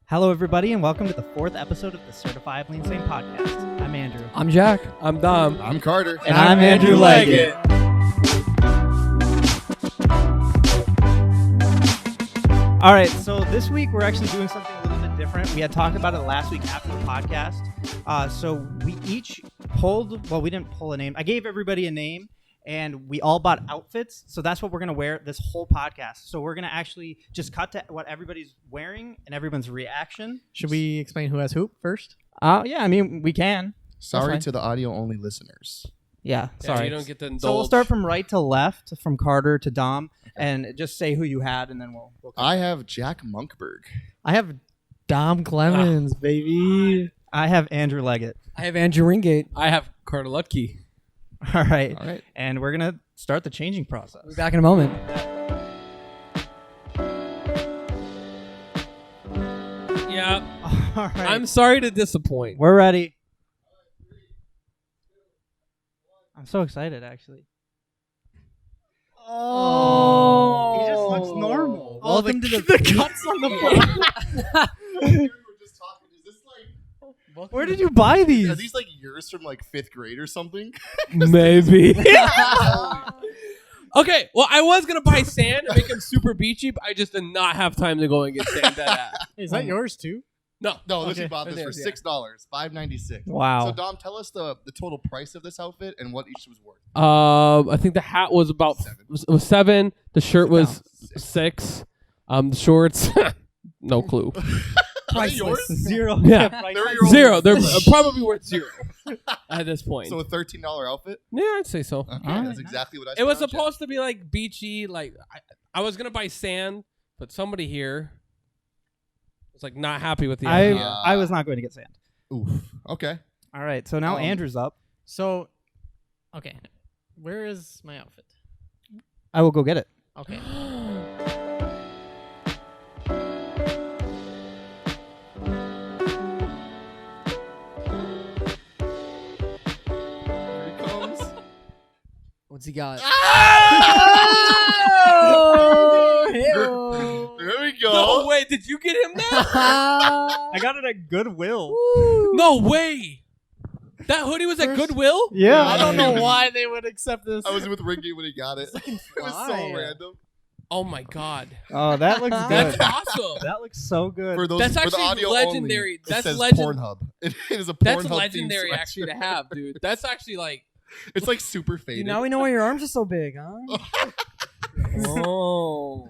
Hello, everybody, and welcome to the 4th episode of the Certifiably Insane Podcast. I'm Andrew. I'm Jack. I'm Dom. I'm Carter. And I'm Andrew Legatt. All right, so this week we're actually doing something a little bit different. We had talked about it last week after the podcast. So we each pulled, well, we didn't pull a name. I gave everybody a name, and we all bought outfits. So that's what we're going to wear this whole podcast. So we're going to actually just cut to what everybody's wearing and everyone's reaction. Should we explain who has hoop first? Yeah, I mean, we can. Sorry to the audio-only listeners. Yeah, sorry. You don't get to indulge. So we'll start from right to left, from Carter to Dom, and just say who you had, and then we'll I have Jack Munkberg. I have Dom Clemons, baby. I have Andrew Legatt. I have Andrew Ringate. I have Carter Luedtke. All right. All right. And we're going to start the changing process. We'll be back in a moment. Yeah. All right. I'm sorry to disappoint. We're ready. I'm so excited, actually. Oh. He just looks normal. Welcome to the cuts on the bottom. Where did you buy these? Are these like yours from like 5th grade or something? Maybe. Okay, well, I was going to buy sand and make them super beachy, but I just did not have time to go and get sand at. Is that yours too? No. No, Okay. we bought this for Yeah. $6, $5.96. Wow. So Dom, tell us the total price of this outfit and what each was worth. I think the hat was about was 7. The shirt was 6. The shorts, no clue. Are they yours? Zero. Yeah. They're your 0. They're probably worth 0 at this point. So a $13 outfit? Yeah, I'd say so. Okay, Alright. that's exactly what I It was spent on supposed to be like beachy. Like I was gonna buy sand, but somebody here was like not happy with the idea. I was not going to get sand. Jack. Oof. Okay. All right. So now Andrew's up. So, okay. Where is my outfit? I will go get it. Okay. Here he comes. What's he got? There we go. No way! Did you get him that? I got it at Goodwill. No way! That hoodie was at Goodwill? Yeah. I don't know why they would accept this. I was with Ringate when he got it. It was so fire. random. Oh my god! Oh, that looks good. That's awesome. That looks so good. For those, That's for the actually audio legendary. Only, it That's says legend- Pornhub. It is a Pornhub. That's themed legendary, sweatshirt. actually, to have, dude. That's actually like. It's like super faded. Now we know why your arms are so big, huh? Oh.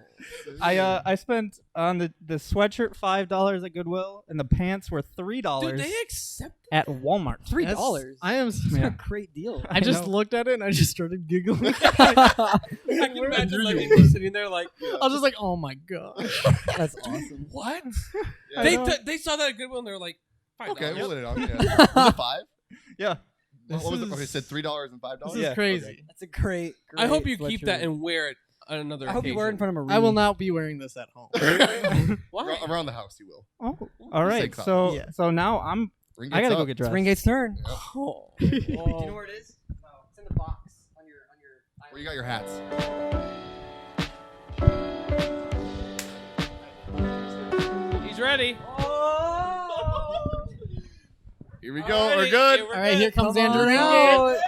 I spent on the sweatshirt $5 at Goodwill, and the pants were $3 Dude, they accept at Walmart. $3. I am such Yeah. a great deal. I I just know. looked at it and I just started giggling. I can imagine like people sitting there like, I was just like, oh my gosh. That's awesome. what? Yeah. They saw that at Goodwill and they were like, $5. Okay, we'll let it out. Yeah. Was it 5? Yeah. What was it? Okay, it said $3 and $5. This Yeah. is crazy. Okay. That's a great I hope you keep sweatshirt. that and wear it on another I hope you wear it in front of a occasion. I will not be wearing this at home. Why? Around the house, you will. Oh, all right. Same So Yeah. so now I Ringate's gotta go up. get It's dressed. Ringate's turn. Yeah. Oh. Do you know where it is? No, it's in the box on your Where you got your hats? He's ready. Here we go. Alrighty, We're good. yeah, All right, here comes Come Andrew on Ringate.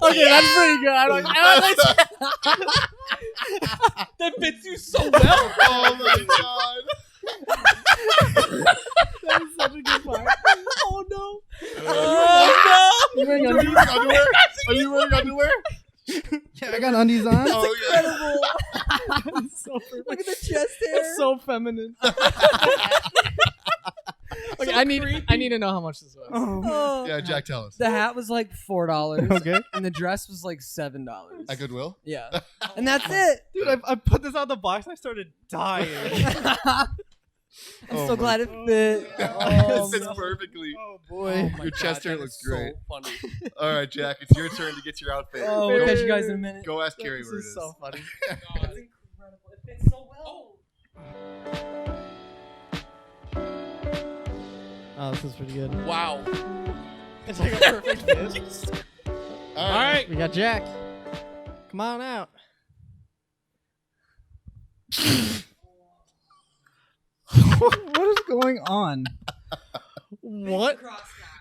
Okay, that's pretty good. I don't. That fits you so well. Oh my god. That is such a good part. Oh no! Oh You wearing Are you undies? wearing underwear? Are you wearing underwear? Yeah, I got undies on. Oh, yeah. It's so perfect. Look at the chest hair. It's so feminine. Okay, So I need creepy. to know how much this was. Oh. Yeah, Jack, tell us. The hat was like $4. Okay. And the dress was like $7. At Goodwill? Yeah. And that's it. Dude, I put this out of the box and I started dying. I'm Oh so my glad it fit. It fits perfectly. Oh Oh boy. my Your God, chest hair that looks is so great. funny. All right, Jack, it's your turn to get your outfit. Oh, we'll catch you guys in a minute. Go ask Carrie This where it is is. so funny. God. It's incredible. It fits so well. Oh, this is pretty good. Wow. It's like a perfect fit. All All right. We got Jack. Come on out. What is going on? What?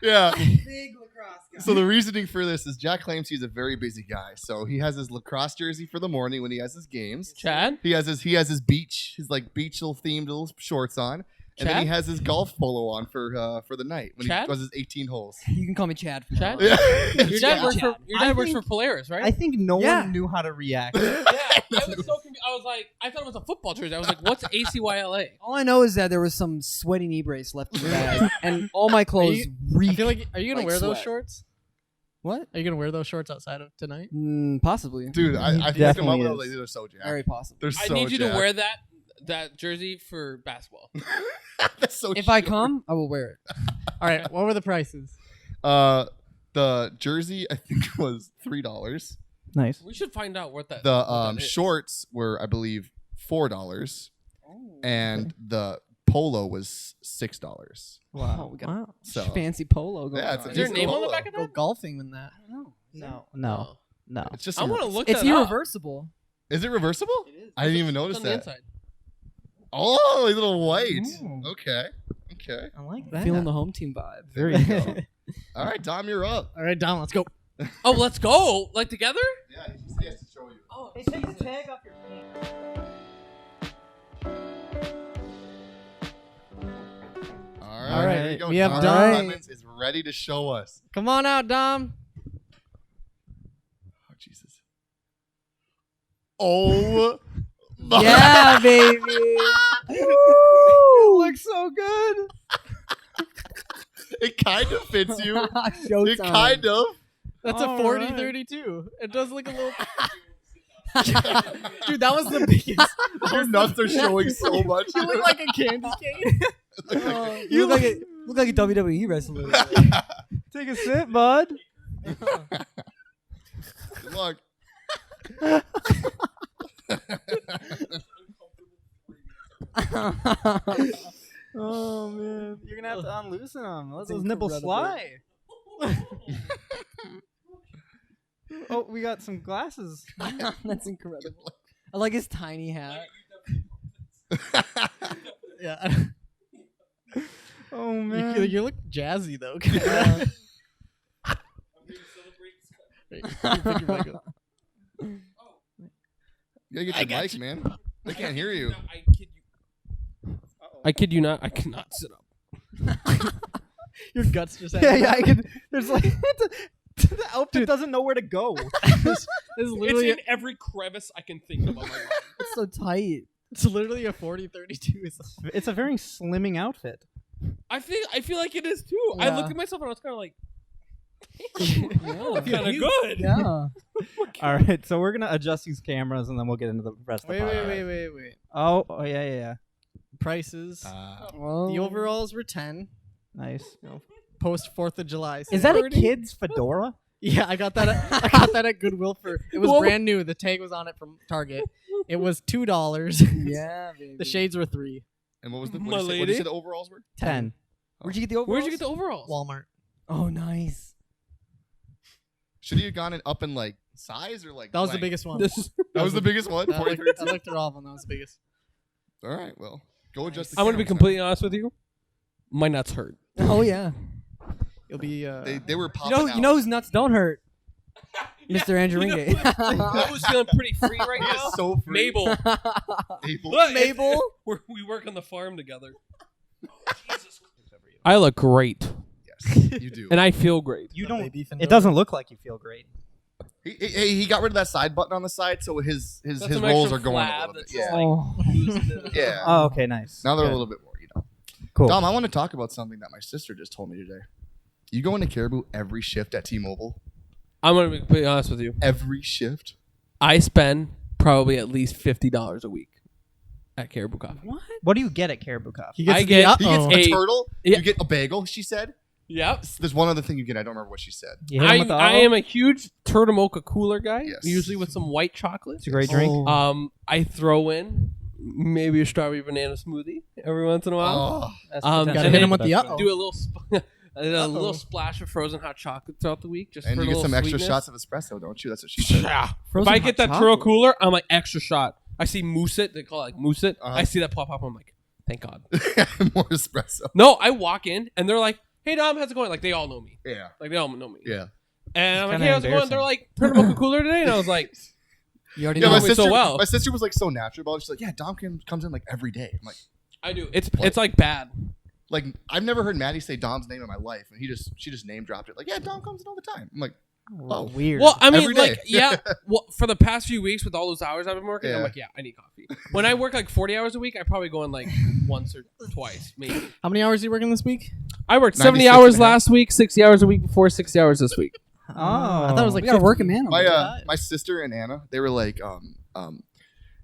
Yeah. Big lacrosse guy. So the reasoning for this is Jack claims he's a very busy guy. So he has his lacrosse jersey for the morning when he has his games. Chad? He has his beach, his like beachal themed little shorts on. And then Chad? he has his golf polo on for the night when Chad? he does his 18 holes. You can call me Chad. From Chad? now on. Yeah. Your dad works for I works think- for Polaris, right? I think no Yeah. one knew how to react. yeah. I was so confused. I was like, I thought it was a football jersey. I was like, what's ACYLA? All I know is that there was some sweaty knee brace left in the bag, and all my clothes reek. I feel like. Are you gonna Like wear those sweat. shorts? What? Are you gonna wear those shorts outside of tonight? Possibly. Dude, I picked them definitely up and I was is. like, they're so jacked. Very possible. They're I so need you jacked. to wear that jersey for basketball. That's so If I short. come, I will wear it. All right. What were the prices? The jersey I think was $3. Nice. We should find out what that. The what that is. shorts were, I believe, $4, and the polo was $6. Oh, we got a So fancy polo going Yeah, it's on. a Is there a decent name on the polo. back of Go that? golfing in that. I don't know. No. No. it's just. I want to look It's that up. irreversible. Is it reversible? It is. I didn't even It's notice on the that. inside. Oh, a little white. Ooh. Okay. I like that. Feeling the home team vibe. There you go. All right, Dom, you're up. All right, Dom, let's go. Oh, let's go! Like together? Yeah, he has to show you. Oh, Hey, take the tag off your pants. All right, here we go. we have Dom Dom. Clemons is ready to show us. Come on out, Dom. Oh, Jesus. Oh, my. Yeah, baby. It looks so good. It kind of fits you. It Showtime. kind of. That's All a 40-32. It does look a little. Dude, that was the biggest. Your nuts are showing so much. You look like a candy cane. You look like a WWE wrestler. Take a sip, bud. Good luck. Oh man, you're gonna have to unloosen them. Let That's those nipples incredible. slide. Oh, we got some glasses. That's incredible. I like his tiny hat. Yeah. Oh man. You look jazzy though. You gotta get your mic, man. They can't hear you. I kid you not. I cannot sit up. Your guts just. Yeah, I could. There's like the outfit doesn't know where to go. This is literally. It's in every crevice I can think of. On my body. It's so tight. It's literally a 40-32. It's a very slimming outfit. I feel like it is too. I Yeah. looked at myself and I was kind of like, kind of good. Yeah. All right, so we're gonna adjust these cameras and then we'll get into the rest of the podcast. Wait. Oh, yeah. Prices. Well, The overalls were 10. Nice. Post 4th of July. Is that a 30. kid's fedora? Yeah, I got that. I got that at Goodwill for. It was Whoa. brand new. The tag was on it from Target. It was $2. yeah, baby. The shades were $3. And what was the My what did you say lady. the overalls were? 10. Where'd you get the overalls? Where'd you get the overalls? Walmart. Oh, nice. Should he have gone up in like size or like? That was the length? biggest one. That was the biggest one. I looked, 40-32? I looked through all of them. That was the biggest. All right, well, go adjust. The I'm gonna be cameras completely honest with you. My nuts hurt. Oh, yeah. You'll be. then. They were You popping know, out. you know whose nuts don't hurt? Mr. Andrew Ringate. I was feeling pretty free right He is now. so free. Mabel. Mabel. Look, Mabel? we work on the farm together. I look great, Yes, you do. and I feel great. You The don't. baby It doesn't look like you feel great. He got rid of that side button on the side, so his Got his some rolls extra are going a flab little bit. that's Yeah, like- Oh. yeah. Oh, okay, nice. Now they're Good. a little bit more, you know. Cool. Dom, I want to talk about something that my sister just told me today. You go into Caribou every shift at T-Mobile. I'm gonna be completely honest with you. Every shift. I spend probably at least $50 a week at Caribou Coffee. What do you get at Caribou Coffee? He gets I the get- He gets uh-oh. a Hey. turtle. Yeah. You get a bagel. She said. Yep. There's one other thing you get. I don't remember what she said. You hit 'em with the I olive? am a huge Turtle Mocha cooler guy. Yes. Usually with some white chocolate. It's a great drink. Oh. I throw in maybe a strawberry banana smoothie every once in a while. Oh, That's gotta potentially hit him the with the best uh-oh. Do a little a little Uh-oh. splash of frozen hot chocolate throughout the week, just and for you a get little some extra sweetness. shots of espresso, don't you? That's what she said. Yeah. If Frozen I hot get that chocolate. Turtle cooler, I'm like extra shot. I see moose it. They call it like moose it. Uh-huh. I see that pop up. I'm like, Thank God. More espresso. No, I walk in and they're like, "Hey Dom, how's it going?" Like they all know me. Yeah. Like they all know me. Yeah. And I'm like, kinda "Hey, how's it going?" They're like, "Turn a mocha cooler today," and I was like, You already Yeah, know. my sister- so well. My sister was like so natural about it. She's like, yeah, Dom comes in like every day. I'm like, "I do." It's like bad. like I've never heard Maddie say Dom's name in my life, and she just name dropped it. Like, yeah, Dom comes in all the time. I'm like, oh, Weird. Well, I mean, Every day. like, yeah. Well, for the past few weeks with all those hours I've been working, I'm Yeah. like, yeah, I need coffee. When I work like 40 hours a week, I probably go in like once or twice, maybe. How many hours are you working this week? I worked 70 96 hours and a half. last week, 60 hours a week before, 60 hours this week. oh, I thought it was like We got a working man. my sister and Anna, they were like,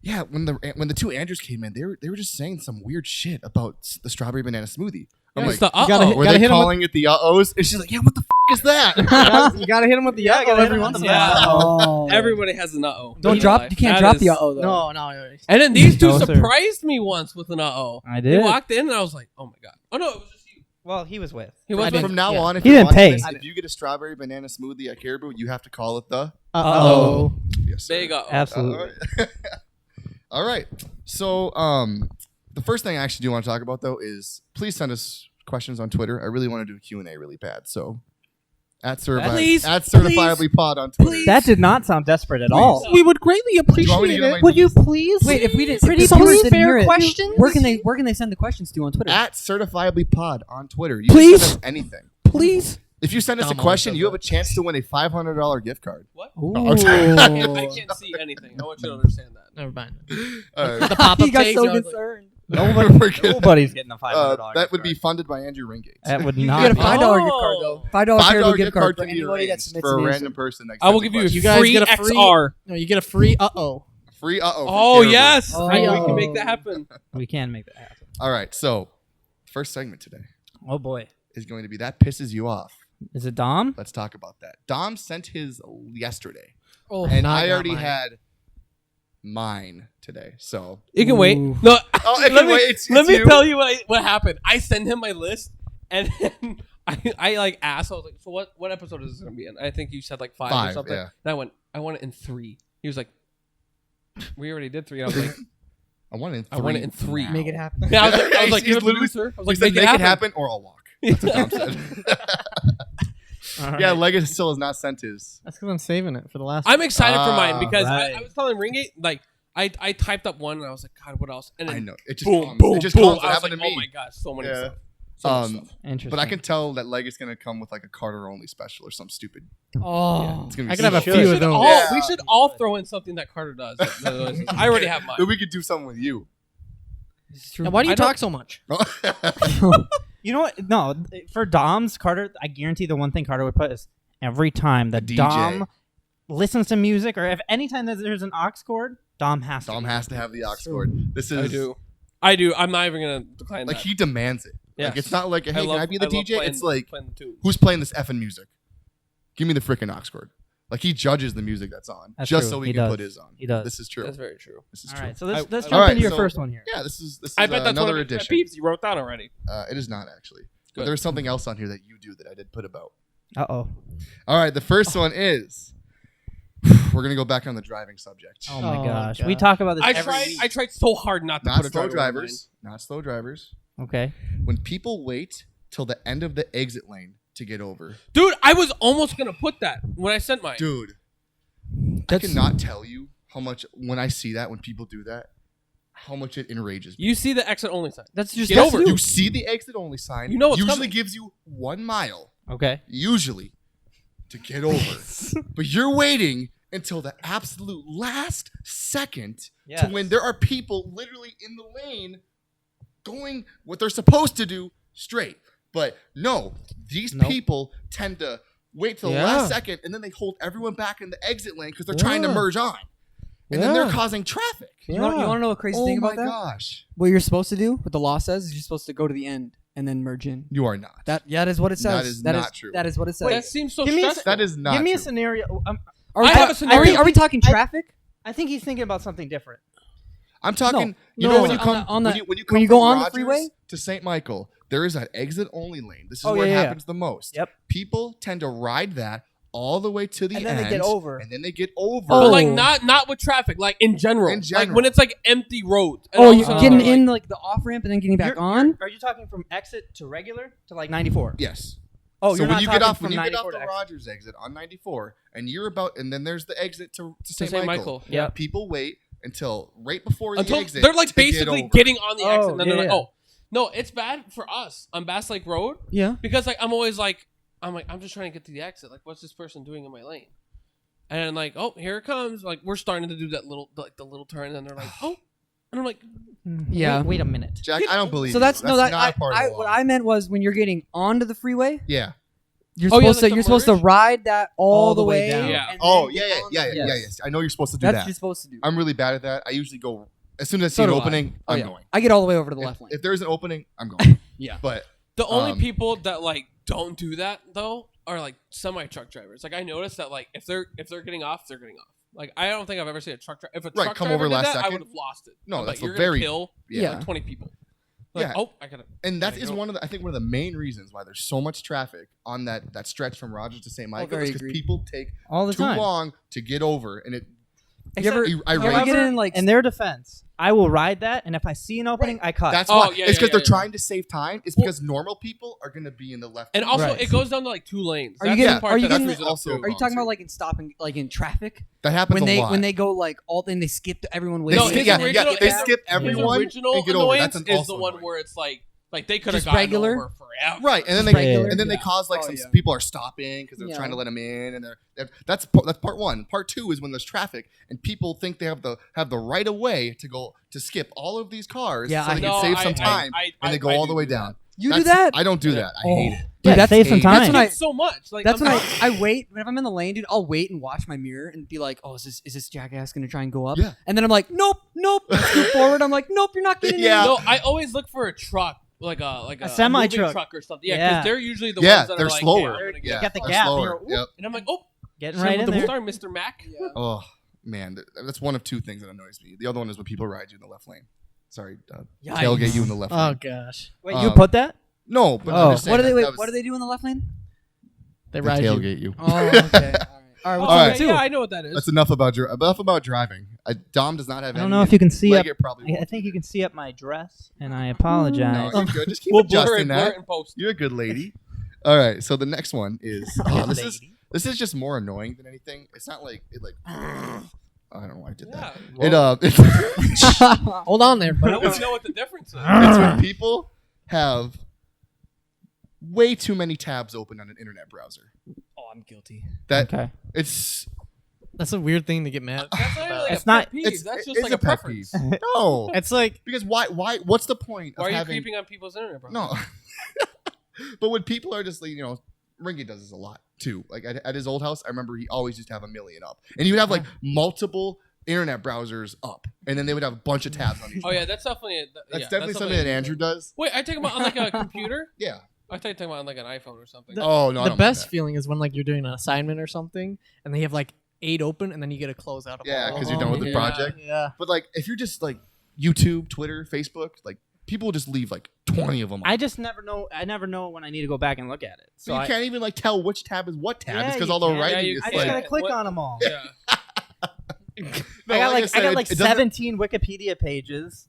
yeah, when the two Andrews came in, they were just saying some weird shit about the strawberry banana smoothie. I'm It's like, the gotta hit- were gotta they hit 'em with- calling it the uh-ohs? And she's like, yeah, what the is that? You gotta hit him with the Yeah, yeah, gotta hit every 'em once with in the a while. Oh. Everybody has an uh-oh. Don't in drop. life. You can't That drop is- the uh-oh though. No. And then these two No, sir. surprised me once with an uh-oh. I They did. walked in and I was like, oh my God. Oh no, it was just you. Well, he was with. He was I didn't- From now Yeah. on, if He you're didn't watching pay. this, if you get a strawberry banana smoothie at Caribou, you have to call it the Uh-oh. yes, sir. Big uh-oh. Absolutely. All right. So, the first thing I actually do want to talk about though is please send us questions on Twitter. I really want to do a Q&A really bad. So, Please, Certifiably Pod on Twitter. please. That did not sound desperate at all. We would greatly Do you want me to appreciate do it. my- Would you please? Wait, if we didn't, Pretty if the viewers didn't fair hear it, questions? where can they send the questions to on Twitter? At Certifiably Pod on Twitter. You Please. can send us anything. Please. If you send us a Dumb question, also. you have a chance to win a $500 gift card. What? Ooh. I'm sorry. I can't see anything. I want you to understand that. Never mind. All right. The pop-up He got page, so I was like, concerned. Nobody's getting a $500. That would gift be card. funded by Andrew Ringate. That would You not. get a be. $5 gift card though. $5 $5 gift card for can be anybody that arranged submits for a an random answer. person. That I will sends a give you a question. You guys free get a free- XR. No, you get a free uh-oh. Free uh-oh. from Oh, Caribou. yes. Oh. We can make that happen. We can make that happen. All right. So, first segment today Oh boy. is going to be That Pisses You Off. Is it Dom? Let's talk about that. Dom sent his yesterday, Oh, and not I already mine. had mine today. So, You can wait. Ooh. No, oh, let me, it's let me you. tell you what happened. I send him my list, and then I like asked. I was like, "So what episode is this going to be in?" I think you said like 5 or 5, something. yeah. And I want it in 3. He was like, "We already did 3." I was like, I want it in 3. "I want it in 3." now. Make it happen. Yeah, I was like, He's "You're a literally- producer." I was He like, said, "Make it happen." or I'll walk. That's what Dom said. Yeah, Legatt still has not sent his. That's because I'm saving it for the last. I'm excited for mine because right. I was telling Ringate like I typed up one and I was like, "God, what else?" And then I know. It just boom, comes. boom, it just boom. comes. It I was happened like, to me. "Oh my gosh, so many Yeah. stuff." So much stuff. Interesting. But I can tell that Legatt's going to come with like a Carter only special or some stupid. Oh. It's going to be I could have a should. few We of those. Yeah. we should all throw in something that Carter does. I already have mine. Then we could do something with you. It's true. Now, why do you I don't- talk so much? You know what? No, for Dom's Carter, I guarantee the one thing Carter would put is every time that DJ. Dom listens to music, or if anytime that there's an aux cord, Dom has to. Dom has to have the aux cord. This is I do. I'm not even gonna decline like that. he demands it. Like Yes. it's not like, hey, can I be the DJ? love It's like, playing the tunes. who's playing this effing music? Give me the freaking aux cord. Like he judges the music that's on That's just true. so he He can does. put his on. He does. This is true. That's very true. This is All true. right, so let's I- jump all right, into your so- first one here. Yeah, this is I bet that's another one of the edition. peeps you wrote down already. It is not actually. But Good. there's something else on here that you do that I did put about. Uh-oh. All right, the first one is we're gonna go back on the driving subject. Oh my Oh, gosh. God. We talk about this I every tried. week. I tried so hard not to Not put a slow driver on drivers. Not slow drivers. Okay. When people wait till the end of the exit lane to get over. mine. Dude, I was almost gonna put that when I sent mine. Dude, I cannot tell you how much when I see that, when people do that, how much it enrages me. You see the exit only sign. That's just Get that's over it. new. You see the exit only sign. You know what's usually coming. gives you 1 mile. Okay. Usually to get over. But you're waiting until the absolute last second Yes. to when there are people literally in the lane going what they're supposed to do straight. But no, these Nope. people tend to wait till the Yeah. last second and then they hold everyone back in the exit lane because they're trying to Yeah. merge on. And then they're Yeah. causing traffic. You want to know a crazy Oh thing my about that? gosh. What you're supposed to do, what the law says, is you're supposed to go to the end and then merge in. You are not. That is what it says. That is not true. That is what it says. That seems so Give me a stressful. That is not Give me a true. scenario. Are we, I have ta- a scenario. are we talking traffic? I think he's thinking about something different. I'm talking. You No, know when you on come the- on the- when you when you come go from on the Rogers freeway? to St. Michael, there is that exit only lane. This is Oh, where yeah, it yeah. happens the most. Yep. People tend to ride that all the way to the And end. then they get over. And then they get over. But like not with traffic, like in general. In general. Like when it's like empty roads. And Oh, all of a you're sudden getting they're in like the off ramp and then getting back on. Are you talking from exit to regular to like 94? Yes. Oh, so you're when not you talking get off from the 94 to exit. Rogers exit on 94, and you're about, and then there's the exit to St. St. Michael. Michael. Yep. People wait until right before the until exit. they're like to get basically over. getting on the exit, Oh, and then they're yeah, like, yeah. "Oh, no, it's bad for us on Bass Lake Road Yeah. because like I'm always like, I'm just trying to get to the exit. Like, what's this person doing in my lane? And then like, oh, here it comes. Like we're starting to do that the little turn, and then they're like, oh, and I'm like, Yeah. Wait a minute. Jack, I don't believe So you. that's no. That not part of the what law. I meant was when you're getting onto the freeway, Yeah. you're Oh, yeah, supposed like to the you're supposed to merge? ride that all the way down. Yeah. and Oh, then yeah, get on the- yes. I know you're supposed to do That's that. what you're supposed to do. I'm really bad at that. I usually go as soon as I see So an do I. opening, Oh, I'm yeah. going. I get all the way over to the left lane. If there's an opening, I'm going. Yeah. But the only Um, people that like don't do that though are like semi truck drivers. Like I noticed that like if they're getting off, they're getting off. Like I don't think I've ever seen a truck driver. If a truck come driver over did last that, I second. would have lost it. No, I'm that's like, a you're very- gonna kill Yeah. like 20 people. Like, Yeah. oh, I gotta. and that gotta is go. one of the I think one of the main reasons why there's so much traffic on that stretch from Rogers to St. Michael very is because agreed. people take All the too time. long to get over, and it. You ever, I you ever rage. get in like In their defense, I will ride that, and if I see an opening, I cut. That's Oh, why. yeah, it's because yeah, they're yeah. trying to save time. It's because normal people are going to be in the left. And lane. also, Right. it goes down to like 2 lanes. Are you That's getting- the part are you that getting- screws it up, also- too. Are you talking about like in stopping like in traffic that happens when they a lot. when they go like all then they skip everyone They No, waiting? skip, his yeah, original- they his- skip His everyone original and get over. annoyance That's is also the one annoying. where it's like they could have Just gotten regular? over forever. Right, and then they Regular. and then they Yeah. cause like Oh, some yeah. people are stopping because they're Yeah. trying to let them in, and that's part one. Part two is when there's traffic and people think they have the right of way to go to skip all of these cars, Yeah, so I- they No, can save I- some time, I- and they go I all do the way do that. down. You do That's- that? I don't do that. I hate it. Yeah, that's save some hate- time. That's when I- It's so much. Like That's I'm when I wait if I'm in the lane, dude. I'll wait and watch my mirror and be like, "Oh, is this jackass gonna try and go up?" Yeah. And then I'm like, "Nope." I go forward. I'm like, "Nope, you're not getting Yeah. in." No, I always look for a truck, like a semi-truck. truck or something. Yeah, Yeah. because they're usually the Yeah, ones that they're are like, slower. Yeah, I'm gonna get Yeah, it. Got the they're gap. slower. You're- Yep. And I'm like, oh, Getting right in there. sorry, Mr. Mac. Oh man, that's one of two things that annoys me. The other one is when people ride you in the left lane. Sorry, Yikes. tailgate you in the left Oh lane. gosh, Wait, you Um, put that? No, but Oh. I'm just saying What do they that wait, was- What do they do in the left lane? they they ride you. tailgate you. Oh, okay. All right. All right. What's All number right. two? Yeah, I know what that is. That's enough about driving. Dom does not have. I don't any, know if you can see up. Legatt probably I won't. think you can see up my dress, and I apologize. No, you're good. Just keep we'll blur adjusting it that. and post. You're a good lady. All right. So the next one is Good this lady. is just more annoying than anything. It's not like it like. I don't know why I did Yeah. that. It's Hold on there, I but don't even know what the difference is. when people have way too many tabs open on an internet browser. Oh, I'm guilty. That Okay. it's that's a weird thing to get mad. That's not really It's a not- pet peeve. it's That's just it's like a a pet preference. peeve. No, It's like because why what's the point Why of are you having creeping on people's internet, bro? no? But when people are just like, Ringate does this a lot too. Like at his old house, I remember he always used to have 1 million up, and he would have like multiple internet browsers up, and then they would have a bunch of tabs on each. Oh yeah, that's definitely That's definitely something that Andrew does. Wait, I take about on like a computer. Yeah. I thought you were talking about on like an iPhone or something. Oh no, I the don't best like that. feeling is when like you're doing an assignment or something, and they have like 8 open, and then you get a close out of Yeah, all 'cause of you're done with them. the Yeah. project. Yeah. But like, if you're just like YouTube, Twitter, Facebook, like people will just leave like 20 of them. I just never know. I never know when I need to go back and look at it. So you can't even like tell which tab is what tab. Yeah, It's because you all the can. writing Yeah, you is I can. just like. gotta click What- on them all. Yeah. No, I got like I said, got it- like it doesn't- 17 Wikipedia pages.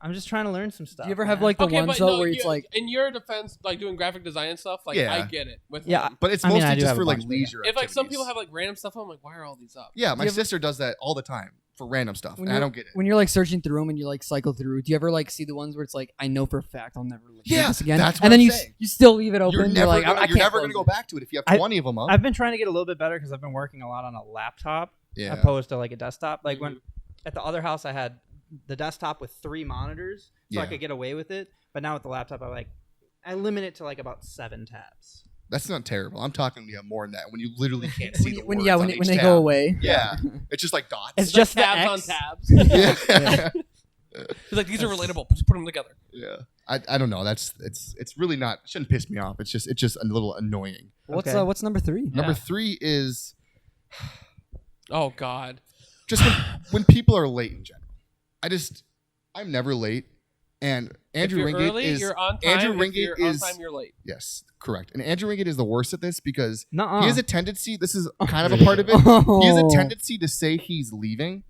I'm just trying to learn some stuff. Do you ever have man. like the Okay, ones but though no, where it's like, in your defense, like doing graphic design and stuff, like Yeah. I get it. With Yeah, them. But it's I mean, I mostly do just have for a like bunch, but yeah. leisure. if like some activities. people have like random stuff, I'm like, why are all these up? Yeah, my You ever- sister does that all the time for random stuff, when and I you're- don't get it. when you're like searching through them and you like cycle through? Do you ever like see the ones where it's like, I know for a fact I'll never look Yeah, at this again, that's what and then I'm you saying. you still leave it open? You're never like, gonna, I you're can't never close gonna go it. back to it if you have I- 20 of them up. I've been trying to get a little bit better because I've been working a lot on a laptop Yeah. opposed to like a desktop. Like when at the other house I had the desktop with 3 monitors, so I Yeah. could get away with it. But now with the laptop, I limit it to like about 7 tabs. That's not terrible. I'm talking you have more than that when you literally can't see the when words yeah on when, each when they tab. go away. Yeah, it's just like dots. It's It's just like the tabs on X. tabs. yeah. It's like these are relatable. Just put them together. Yeah, I don't know. It's really not. Shouldn't piss me off. It's just a little annoying. Okay. What's number 3? Number Yeah. 3 is Oh God. just when people are late in general. I'm never late, And If Andrew you're Ringate early, is you're on time. Andrew If Ringate you're on is time, you're late. yes, correct. And Andrew Ringate is the worst at this because Nuh-uh. he has a tendency. This is kind of a part of it. He has a tendency to say he's leaving,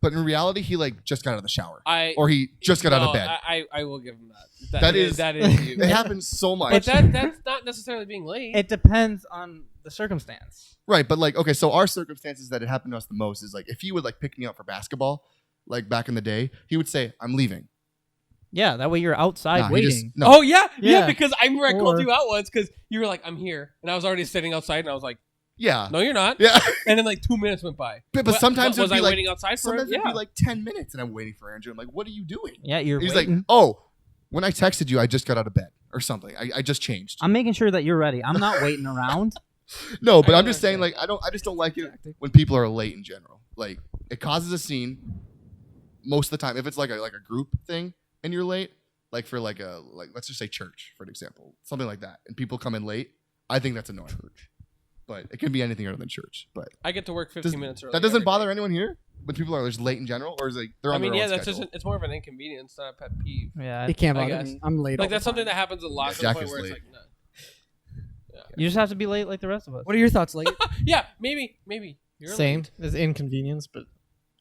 but in reality, he like just got out of the shower or he just got out of bed. I will give him that. That is you. It happens so much. But that's not necessarily being late. It depends on the circumstance. Right, but like, okay, so our circumstances that it happened to us the most is like if he would like pick me up for basketball, like back in the day, he would say, "I'm leaving." Yeah, that way you're outside Nah, he waiting. just- no. Oh yeah, Yeah. because I remember I called Or- you out once because you were like, "I'm here," and I was already sitting outside, and I was like, Yeah, "No, you're not." yeah. And then like 2 minutes went by. But What- sometimes was it'd I be like waiting outside for him? sometimes it'd Yeah. be like 10 minutes, and I'm waiting for Andrew. I'm like, "What are you doing?" Yeah, you're He's waiting. like, "Oh, when I texted you, I just got out of bed or something. I just changed." I'm making sure that you're ready. I'm not waiting around. No, but I I'm just saying, understand. like, I just don't like it when people are late in general. Like, it causes a scene most of the time. If it's like a group thing and you're late, like for like let's just say church for an example, something like that, and people come in late, I think that's annoying. But it can be anything other than church. But I get to work 15 minutes early. that doesn't every bother day. anyone here when people are just late in general, or is like they're I on mean, their yeah, own that's schedule. just it's more of an inconvenience, not a pet peeve. Yeah, It can't I bother guess. me. I'm late. Like all that's the something time. that happens a lot. Yeah, To the Jack point is where late. it's like, nah. you just have to be late like the rest of us. What are your thoughts, Legatt? Yeah, maybe you're Same. late. It's inconvenience, but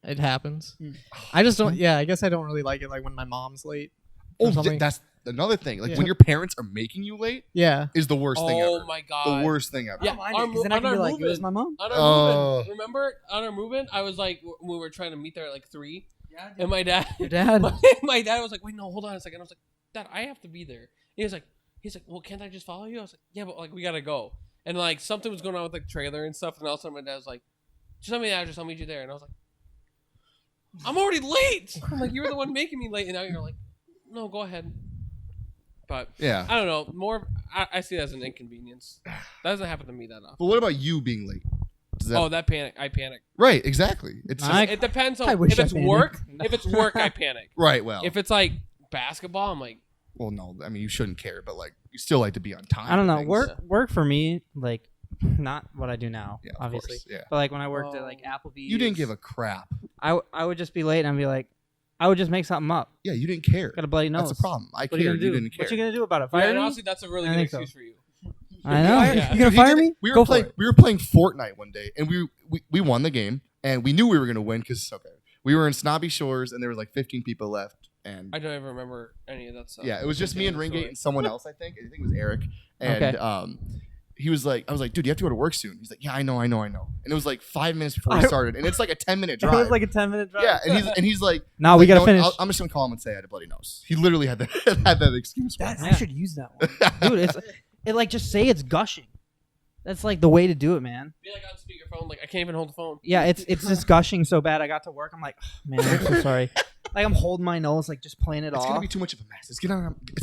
it happens. Mm. I just don't. Yeah, I guess I don't really like it. Like when my mom's late. or Oh, something. that's another thing. Like Yeah. when your parents are making you late Yeah. is the worst thing Oh ever. my god. The worst thing ever. Yeah, I don't mind our it, 'cause then I on can be our like, it was move-in. my mom. On our Oh. move-in, remember on our move-in, I was like, we were trying to meet there at like 3, Yeah, and my dad, your dad. my dad was like, wait, no, hold on a second. I was like, Dad, I have to be there. He's like, well, can't I just follow you? I was like, yeah, but like we gotta go. And like something was going on with like trailer and stuff, and all of a sudden my dad was like, just tell me the address, I'll meet you there. And I was like, I'm already late. I'm like, you were the one making me late, and now you're like, no, go ahead. But Yeah. I don't know. I see it as an inconvenience. That doesn't happen to me that often. But what about you being late? Does that, That panic. I panic. right, exactly. It's just, I- It depends I on wish if I it's panicked. work. If it's work, I panic. right. Well, If it's like basketball, I'm like, well, no. I mean, you shouldn't care, but like, you still like to be on time. I don't and know. things. Work for me, like not what I do now, Yeah, of obviously. course, yeah. But like when I worked at Oh. like Applebee's, You didn't give a crap. I would just be late and I'd be like, I would just make something up. Yeah, you didn't care. Got a bloody nose. That's a problem. I What are you cared. gonna do? You didn't care. What you gonna do about it? yeah, Fire and me? honestly, that's a really I good think so. excuse for you. I know. Yeah. You gonna Dude, he fire did- me? We were Go for playing. it. We were playing Fortnite one day, and we won the game, and we knew we were gonna win because we were in Snobby Shores, and there was like 15 people left, and I don't even remember any of that stuff. yeah, it was just me and Ringate and someone else. I think it was Eric, and Okay. he was like, I was like, dude, you have to go to work soon. He's like, yeah, I know, and it was like 5 minutes before we I- started, and it's like a 10-minute It drive. was like a 10-minute drive. yeah, and he's like, No, we like, gotta no, finish. I'm just gonna call him and say I had a bloody nose. He literally had that had that excuse. For That, it. I should use that one. Dude, it like just say it's gushing. That's like the way to do it, man. Be like on speakerphone, like I can't even hold the phone. Yeah, it's just gushing so bad. I got to work. I'm like, oh, man, I'm so sorry. Like I'm holding my nose, like just playing it It's off. gonna be too much of a mess. It's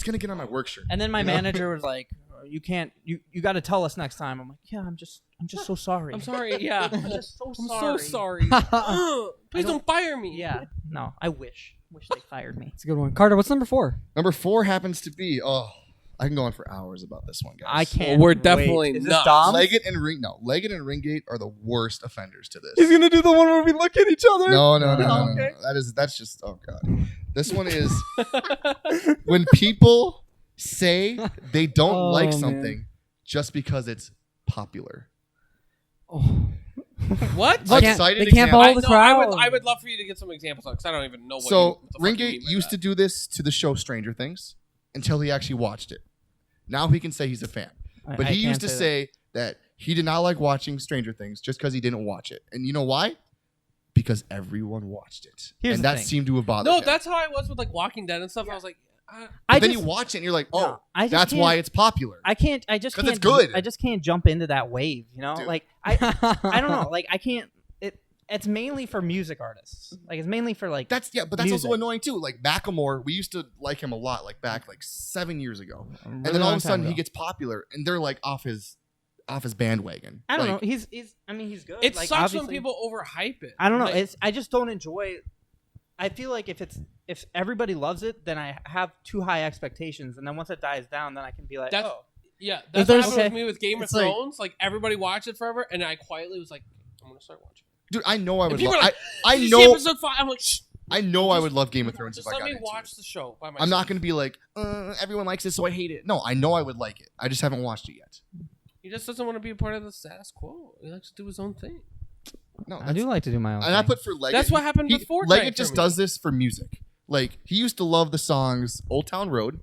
gonna get on my work shirt. And then my You know? manager was like, "You can't. You got to tell us next time." I'm like, "Yeah, I'm just so sorry. I'm sorry. Yeah, I'm just so I'm sorry. so sorry. Please don't fire me. Yeah, no, I wish they fired me. It's a good one. Carter, what's number 4? Number 4 happens to be I can go on for hours about this one, guys. I can't. we're wait. definitely Is this not. Dom? Legatt and Ringate are the worst offenders to this. gonna do the one where we look at each other. No. Okay. That's just oh god. This one is when people say they don't Oh, like man. something just because it's popular. Oh. What? They can't- Excited they can't example. follow the crowd. I would love for you to get some examples because I don't even know what. So what the fuck you Ringate mean by used to that. do this to the show Stranger Things until he actually watched it. Now he can say he's a fan. But I he can't used to say that he did not like watching Stranger Things just because he didn't watch it. And you know why? Because everyone watched it. Here's and the that thing. seemed to have bothered No, him. that's how I was with like Walking Dead and stuff. I was like, But then you watch it and you're like, oh, No, I just that's can't- why it's popular. I can't. I just 'Cause can't. it's good. I just can't jump into that wave. You know, Dude. like I don't know. Like I can't. It's mainly for music artists. Like it's mainly for like. That's also music. annoying too. Like Macklemore, we used to like him a lot, like back like 7 years ago. And then really all of long a sudden time he ago. gets popular and they're like off his bandwagon. I don't Like, know. He's. I mean, he's good. it like, sucks when obviously- people overhype it. I don't know. Like, I just don't enjoy. I feel like if everybody loves it, then I have too high expectations, and then once it dies down, then I can be like, That's- oh, yeah, that's what there's- happened okay. with me with Game of It's like- Thrones. Like everybody watched it forever, and I quietly was like, I'm gonna start watching. dude, I know I And would people love are like, I Did you see know episode 5? I'm like, shh. I know I would love Game of Thrones if Just I let got me into watch it. the show by myself. I'm not going to be like, everyone likes it, so I hate it. No, I know I would like it. I just haven't watched it yet. He just doesn't want to be a part of the status quo. He likes to do his own thing. No, I do like to do my own And I thing. put for Legatt. That's what happened with Fortnite Legatt for just me. does this for music. Like, he used to love the songs Old Town Road.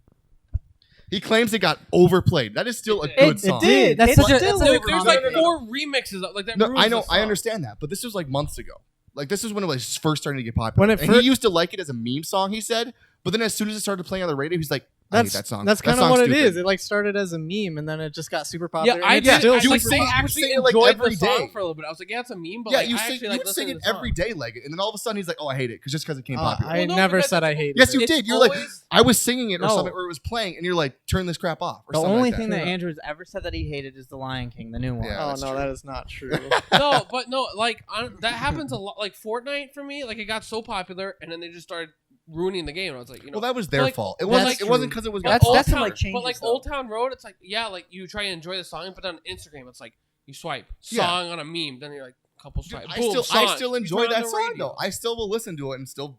He claims it got overplayed. That is still a good song. It did. That's It's such a still that's such a There's common- like 4 remixes of, like that. No, ruins I know, the I song. understand that, but this was like months ago. Like, this is when it was first starting to get popular. When it And he used to like it as a meme song, he said, but then as soon as it started playing on the radio, he's like, I hate that song. That's That kind of song's what it stupid. is. It like started as a meme and then it just got super popular. Yeah, and I it's did. still I you would super sing- popular. actually sing it, like, enjoyed every the song day. for a little bit. I was like, yeah, it's a meme, but Yeah, like, you I sing, actually you like would sing listening it to the every song. day, Legatt, and then all of a sudden he's like, "Oh, I hate it," because it came popular. I Well, no, never because said I hated Yes, it. you It's did. You're like, always- I was singing it or No. something, or it was playing, and you're like, "Turn this crap off." Or The something only like thing that. that Andrew's ever said that he hated is The Lion King, the new one. Yeah. Oh that's no, true. that is not true. No, but no, like that happens a lot. Like Fortnite for me, like it got so popular, and then they just started ruining the game. And I was like, you know, Well, that was their like- fault. It but wasn't. like- It wasn't because it was. but That's- Old that's some, Town- like, changes, But like though. Old Town Road, it's like like you try to enjoy the song, but on Instagram, it's like you swipe Yeah. song on a meme, then you're like a couple Dude, swipes. I Boom, still song. You enjoy turn on that the song radio. though. I still will listen to it and still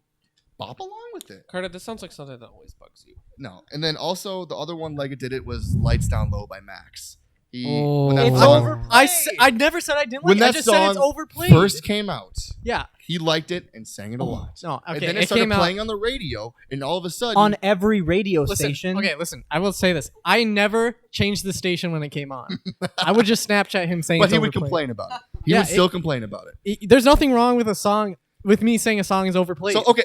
bop along with it. Carter, this sounds like something that always bugs you. No, and then also the other one Legatt did it was "Lights Down Low" by Max. He Oh. when that It's song overplayed. I never said I didn't When like it. I that just said it's song overplayed. first came out, Yeah. he liked it and sang it a lot. No, okay. And then it it started came out playing on the radio, and all of a sudden, On every radio Listen, station. okay, listen. I will say this. I never changed the station when it came on. I would just Snapchat him saying but it's he would overplayed. complain about it. He Yeah, would still complain about it. There's nothing wrong with a song, with me saying a song is overplayed. So okay.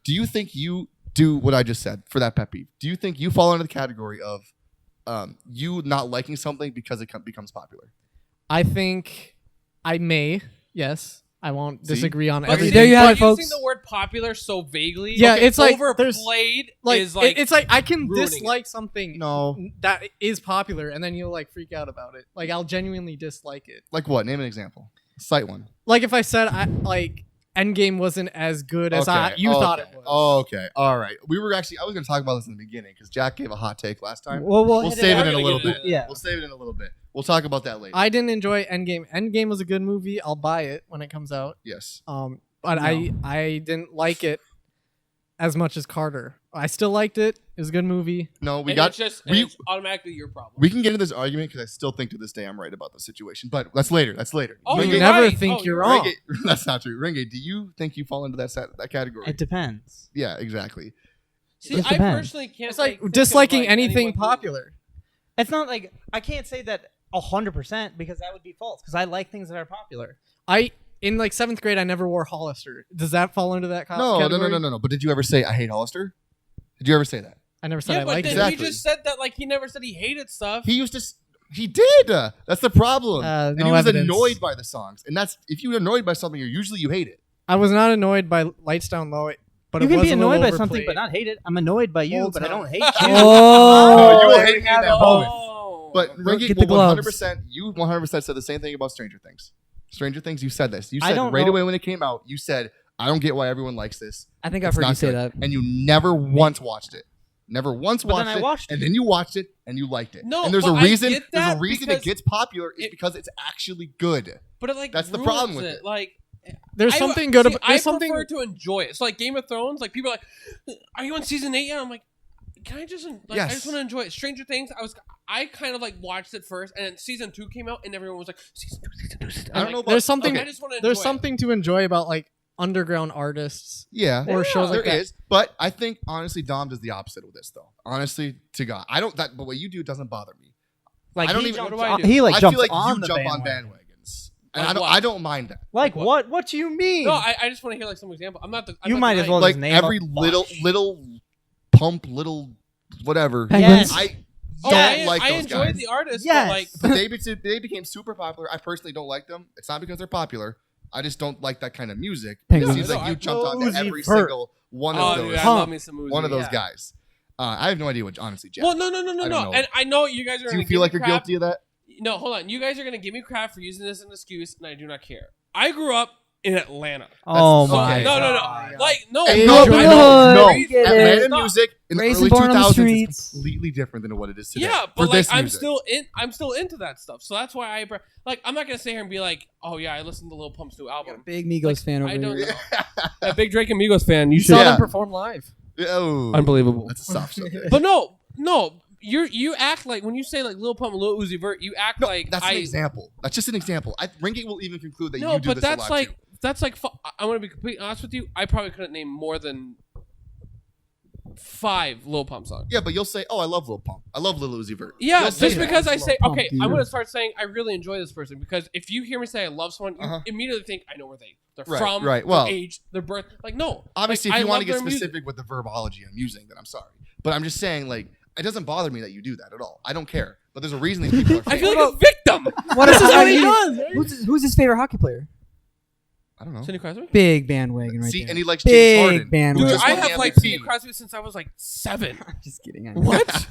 Do you think you do what I just said for that pet peeve? Do you think you fall into the category of you not liking something because it becomes popular? I think I may, yes. I won't See? disagree on But everything. see, There you have but it, folks. using the word popular so vaguely, Yeah, it's like there's- overplayed Like, is like it's like I can ruining dislike something No. that is popular and then you'll like freak out about it. Like I'll genuinely dislike it. Like what? Name an example. Cite one. Like if I said like Endgame wasn't as good as you thought it was. Okay. All right. I was going to talk about this in the beginning because Jack gave a hot take last time. We'll We'll hit save it out. in a little bit. Yeah. We'll save it in a little bit. We'll talk about that later. I didn't enjoy Endgame. Endgame was a good movie. I'll buy it when it comes out. Yes. But No. I didn't like it as much as Carter. I still liked it. It was a good movie. No, we and got. it's just we- it's automatically your problem. We can get into this argument because I still think to this day I'm right about the situation, but that's later. That's later. Oh, you you're never right. think Oh, you're you're wrong. Ringate, that's not true. Ringate, do you think you fall into that category? It depends. Yeah, exactly. See, It I depends. personally can't. It's like think of, disliking like, anything anyone who- popular. It's not like I can't say that 100% because that would be false because I like things that are popular. In like 7th grade, I never wore Hollister. Does that fall into that No. category? But did you ever say I hate Hollister? Did you ever say that? I never said Yeah, I but liked then it. Exactly. he just said that like he never said he hated stuff. He used to. He did. That's the problem. And no he was evidence. annoyed by the songs, and that's if you're annoyed by something, you hate it. I was not annoyed by Lights Down Low, but You it can was be a little annoyed by something overplayed. but not hate it. I'm annoyed by you, Old but I time. don't hate you. No, you will there hate you me in have that it. moment. Oh. But Ringate get the will gloves. 100%. You 100% said the same thing about Stranger Things. Stranger Things. You said this. You I said don't right know- away when it came out. You said, "I don't get why everyone likes this." I think I've It's heard you not say good." that. And you never once watched it. Never once But watched then I it. watched and it. then you watched it and you liked it. No, and there's but a I reason. get There's a that reason because it gets popular. It's it- because it's actually good. But it like That's the ruins problem with it. Like There's I- something good see, about. I There's something. prefer to enjoy it. So like Game of Thrones, like people are like, "Are you on season 8 yet?" I'm like, "Can I just like I Yes. just want to enjoy it." Stranger Things, I kind of like watched it first, and then season 2 came out, and everyone was like, "Season 2, season 2, season 2." I don't I'm know like, about- There's something. I just want to enjoy There's it. something to enjoy about like underground artists Yeah. or shows like There that. is, but I think honestly, Dom does the opposite with this, though. Honestly, to God, I don't. But what you do doesn't bother me. Like I don't he even- jumps what do I on- do? He like I jumps feel like on you the jump on bandwagon. bandwagons, and Like I what? don't mind that. Like What? what? What do you mean? No, I just want to hear like some example. I'm not the. I'm You not might the as guy- well Like just name every a little bunch. pump, little whatever. Yes. I Oh, don't I like those enjoyed guys. the artist, Yes. but like But they became super popular. I personally don't like them. It's not because they're popular. I just don't like that kind of music. It Penguins. seems No, like I- you jumped onto Uzi every Vert. single one of oh, those. dude, I Huh. love me some Uzi. One of those Yeah. guys. I have no idea what, honestly, Jack. Well, no, I don't no. know. And I know you guys are. Do gonna you give feel me like you're crap. guilty of that? No, hold on. You guys are gonna give me crap for using this as an excuse, and I do not care. I grew up in Atlanta. Oh So, my. no. God. Like, no. Hey, Grew up in the hood, no. we get Atlanta it. music in the Raised early and born on the 2000s is streets. completely different than what it is today. Yeah, for but like this I'm music. still into that stuff. So that's why I'm not gonna sit here and be like, oh yeah, I listened to Lil Pump's new album. Big Migos Like, fan over I don't here. know. A big Drake and Migos fan. You You saw should. Yeah. them perform live. Oh, Unbelievable. That's a soft subject. But no. You act like when you say like Lil Pump and Lil Uzi Vert, you act like That's an example. That's just an example. Ringate will even conclude that No, you do but this that's a lot like too. I want to be completely honest with you. I probably couldn't name more than 5 Lil Pump songs. Yeah, but you'll say, "Oh, I love Lil Pump. I love Lil Uzi Vert." Yeah, You'll say just that. because I Lil say, Pump, okay, dude. I'm going to start saying I really enjoy this person because if you hear me say I love someone, you immediately think I know where they're Right, from, right. Well, their age, their birth. Like, no. Obviously, like, if you I want to love get their music. specific with the verbology I'm using, then I'm sorry. But I'm just saying, like, it doesn't bother me that you do that at all. I don't care. But there's a reason these people are I fans. feel like a victim. What is what he does, right? Who's his favorite hockey player? I don't know. Cindy Crosby? Big bandwagon right See, there. and he likes James Harden. Big bandwagon. Dude, just I won the have like MVP. Cindy Crosby since I was like 7. I'm just kidding. I know. What?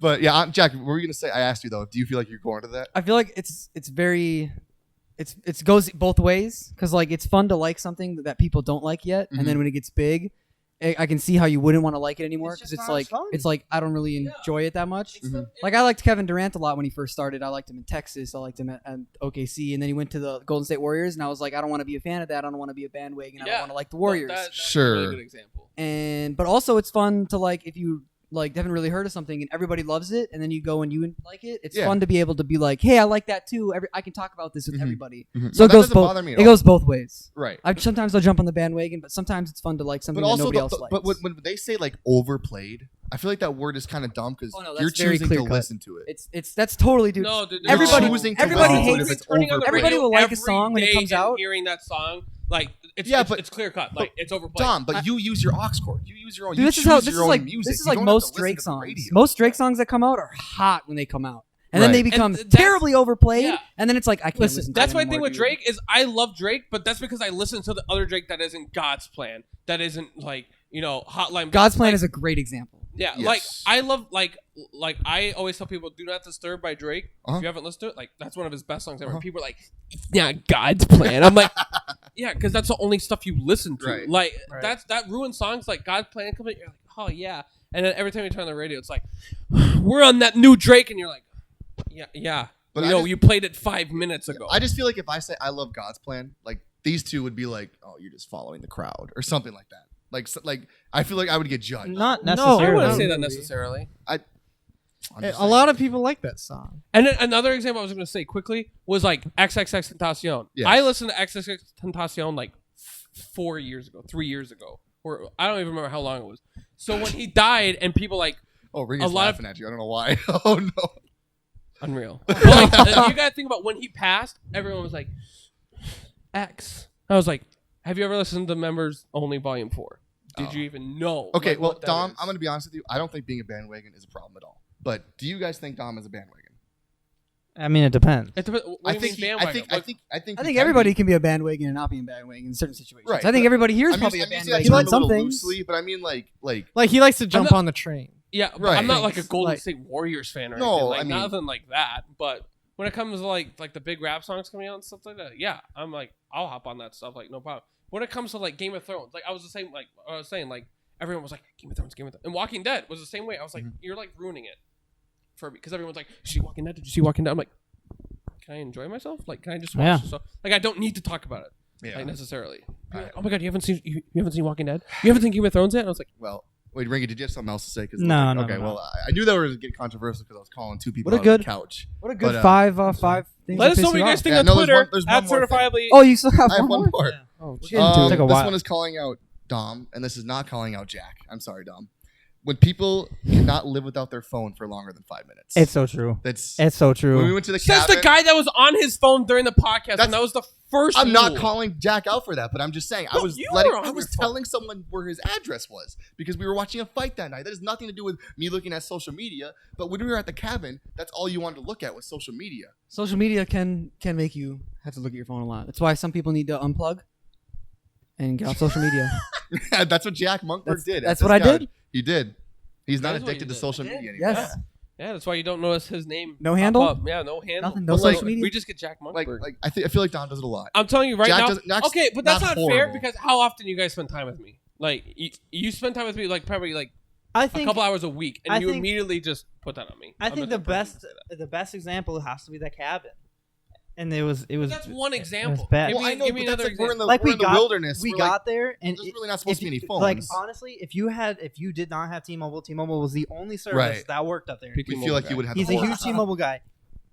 But yeah, Jack, what were you gonna say? I asked you though. Do you feel like you're going to that? I feel like it's goes both ways because like it's fun to like something that people don't like yet, and then when it gets big, I can see how you wouldn't want to like it anymore because it's like I don't really enjoy it that much. Like I liked Kevin Durant a lot when he first started. I liked him in Texas. I liked him at OKC, and then he went to the Golden State Warriors, and I was like, I don't want to be a fan of that. I don't want to be a bandwagon. I don't want to like the Warriors. That's Sure. a really good example. But also it's fun to like if you like haven't really heard of something and everybody loves it, and then you go and you like it. It's Yeah. fun to be able to be like, hey, I like that too. I can talk about this with everybody. Mhm. So No, it that goes doesn't both. bother me at It all. goes both ways. Right. Sometimes I'll jump on the bandwagon, but sometimes it's fun to like something But that also, nobody else likes. but when they say like overplayed, I feel like that word is kind of dumb because Oh, no, you're that's very choosing to clear-cut. listen to it. It's that's totally dude. No, dude, Everybody- choosing to everybody listen to it hates if it's turning on the Everybody radio will like a every song when it day comes and out. Hearing that song, like it's but it's clear cut, like it's overplayed. Dumb, but you use your aux cord. You use your own. Dude, you this is how choose this your is own like music. this is You like don't have most to listen Drake to the songs. radio. Most Drake songs that come out are hot when they come out, and then Right. they And become that's- terribly overplayed, yeah. and then it's like I can't listen. to That's it my anymore, thing with dude. Drake is I love Drake, but that's because I listen to the other Drake that isn't God's Plan, that isn't like Hotline. God's Plan like, is a great example. yeah, Yes. like I love like I always tell people, "Do Not Disturb" by Drake. Uh-huh. If you haven't listened to it, like that's one of his best songs ever. People are like, "It's not God's plan." I'm like, yeah, because that's the only stuff you listen to. Right. Like that ruins songs. Like God's Plan comes in, you're like, oh yeah, and then every time you turn on the radio, it's like, we're on that new Drake, and you're like, yeah. But But you played it 5 minutes ago. I just feel like if I say I love God's Plan, like these two would be like, oh, you're just following the crowd or something like that. Like I feel like I would get judged. Not No, I necessarily. wouldn't say really. that necessarily. I'm just A saying. lot of people like that song. And then another example I was going to say quickly was like XXX Tentacion. Yes. I listened to XXX Tentacion like 4 years ago, 3 years ago, or I don't even remember how long it was. So when he died, and people like Oh, Ring a is lot of- laughing at you. I don't know why. Oh no. unreal. But, like, you got to think about when he passed. Everyone was like X. I was like, have you ever listened to Members Only Volume 4? Did you even know? Okay, like, well, what that Dom, is? I'm going to be honest with you. I don't think being a bandwagon is a problem at all. But do you guys think Dom is a bandwagon? I mean, it depends. It depends- what do I you think. mean I bandwagon? think. Like, I think. I he think can everybody be. can be a bandwagon and not be a bandwagon in certain situations. Right, I think but everybody here is I'm probably using, a I'm using that bandwagon on term a some little things. loosely, but I mean, like. Like he likes to jump not- on the train. Yeah, but Right. I'm not like a Golden Like- State Warriors fan or No, anything. Like, I mean- nothing like that. But when it comes to like the big rap songs coming out and stuff like that, yeah, I'm like, I'll hop on that stuff, like no problem. When it comes to like Game of Thrones, like I was the same, like I was saying, like everyone was like Game of Thrones, and Walking Dead was the same way. I was like, you're like ruining it for me because everyone's like, did you see Walking Dead? Did you see Walking Dead? I'm like, can I enjoy myself? Like, can I just watch Yeah. this stuff? Like, I don't need to talk about it, Yeah. like necessarily. Like, oh my god, you haven't seen Walking Dead? You haven't seen Game of Thrones yet? And I was like, Well, wait, Ringy, did you have something else to say? Cause No, okay, no, Okay, no. well, I knew that was getting controversial because I was calling two people What a out on the good- couch. What a good But, five things. let that us know piss what you guys off. think Yeah, on no, there's Twitter one- there's at one more thing. Certifiably. Oh, you still have I have one one more? more. Oh, We'll get into it. Take a This while. one is calling out Dom, and this is not calling out Jack. I'm sorry, Dom. When people cannot live without their phone for longer than 5 minutes. It's so true. That's It's so when we true. went to the Says cabin. the guy that was on his phone during the podcast, That's- and that was the first. I'm not rule. calling Jack out for that, but I'm just saying No, I was you were on I your was phone. telling someone where his address was because we were watching a fight that night. That has nothing to do with me looking at social media. But when we were at the cabin, that's all you wanted to look at was social media. Social media can make you have to look at your phone a lot. That's why some people need to unplug and get off social media. That's what Jack Munkberg did. at that's this what I couch. did? He did. He's not That is what addicted you to did. social media anymore. Yes. Yeah, that's why you don't notice his name. No pop handle? up. Yeah, no handle. Nothing, no But, like, social media. We just get Jack Munkberg. I feel like Don does it a lot. I'm telling you right Jack now. doesn't- Jack's Okay, but that's not not fair horrible. because how often you guys spend time with me? Like you spend time with me like probably like I a think couple hours a week, and I you think- immediately just put that on me. I I'm think not the that person to say that. the best example has to be that cabin, and it was But that's one example. bad. Give Well, me, I know, give me but that's another like we're in the, Like, we're we in the got- wilderness. we We're got there, and there's really not supposed to be any phones. Like honestly, if you did not have T-Mobile was the only service Right. that worked up there. Big we T-Mobile feel like guy. you would have. He's a huge T-Mobile guy.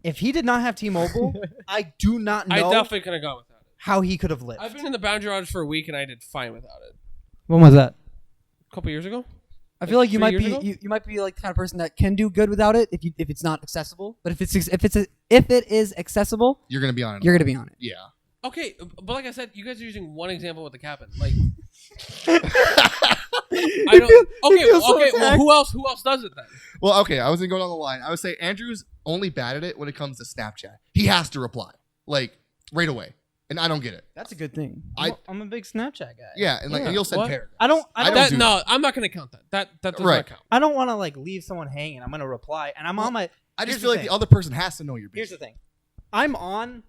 If he did not have T-Mobile, I do not know I definitely could have gone without it. how he could have lived. I've been in the Boundary Lodge for a week, and I did fine without it. When was that? A couple years ago. I feel like you 3 might years be ago? you might be like the kind of person that can do good without it if it's not accessible. But if it is accessible, You're gonna be on it. you're gonna be on it. Yeah. Okay, but like I said, you guys are using one example with the cabin. Like, I don't. Okay, feels so okay. Well, attacked. who else does it then? Well, okay. I was gonna go down the line. I would say Andrew's only bad at it when it comes to Snapchat. He has to reply like right away, and I don't get it. That's a good thing. I'm a big Snapchat guy. Yeah, and like Yeah, and you'll send what? paragraphs. I don't That, do no, I'm not gonna count that. That does Right. not count. I don't want to like leave someone hanging. I'm gonna reply, and I'm on my. I Here's just feel like thing. the other person has to know you're busy. Here's the thing. I'm on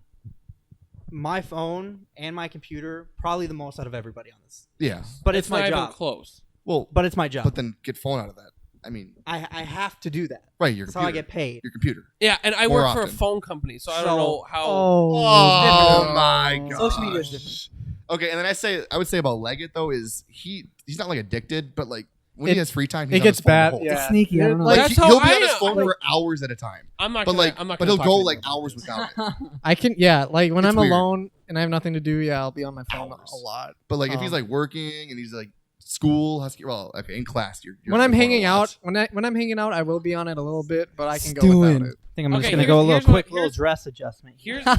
my phone and my computer probably the most out of everybody on this. Yeah. But it's not my even job. close. Well, But it's my job. but then get phone out of that. I mean, I have to do that. right? Your That's computer. how I get paid. Your computer. Yeah, and I More work for a often. phone company, so I So- don't know how. Oh my god. Social media is different. Okay, and then I would say about Legatt though is he's not like addicted, but like when he It- has free time, he's it on gets his phone the bad, whole yeah. time. It's sneaky. I don't know. Like That's how he'll be I on his am. phone for hours at a time. I'm not But gonna. like, I'm not but gonna he'll talk go to like you. hours without it. I can, yeah, like when It's I'm weird. alone and I have nothing to do, yeah, I'll be on my phone Hours. a lot. But like if he's Um, like working and he's like school, okay, in class, you're When on I'm your phone hanging a lot. out, when I'm hanging out, I will be on it a little bit, but I can go Stewing. without it. I think I'm Okay, just gonna here's- go a little here's what- quick little here's- dress adjustment. Here's my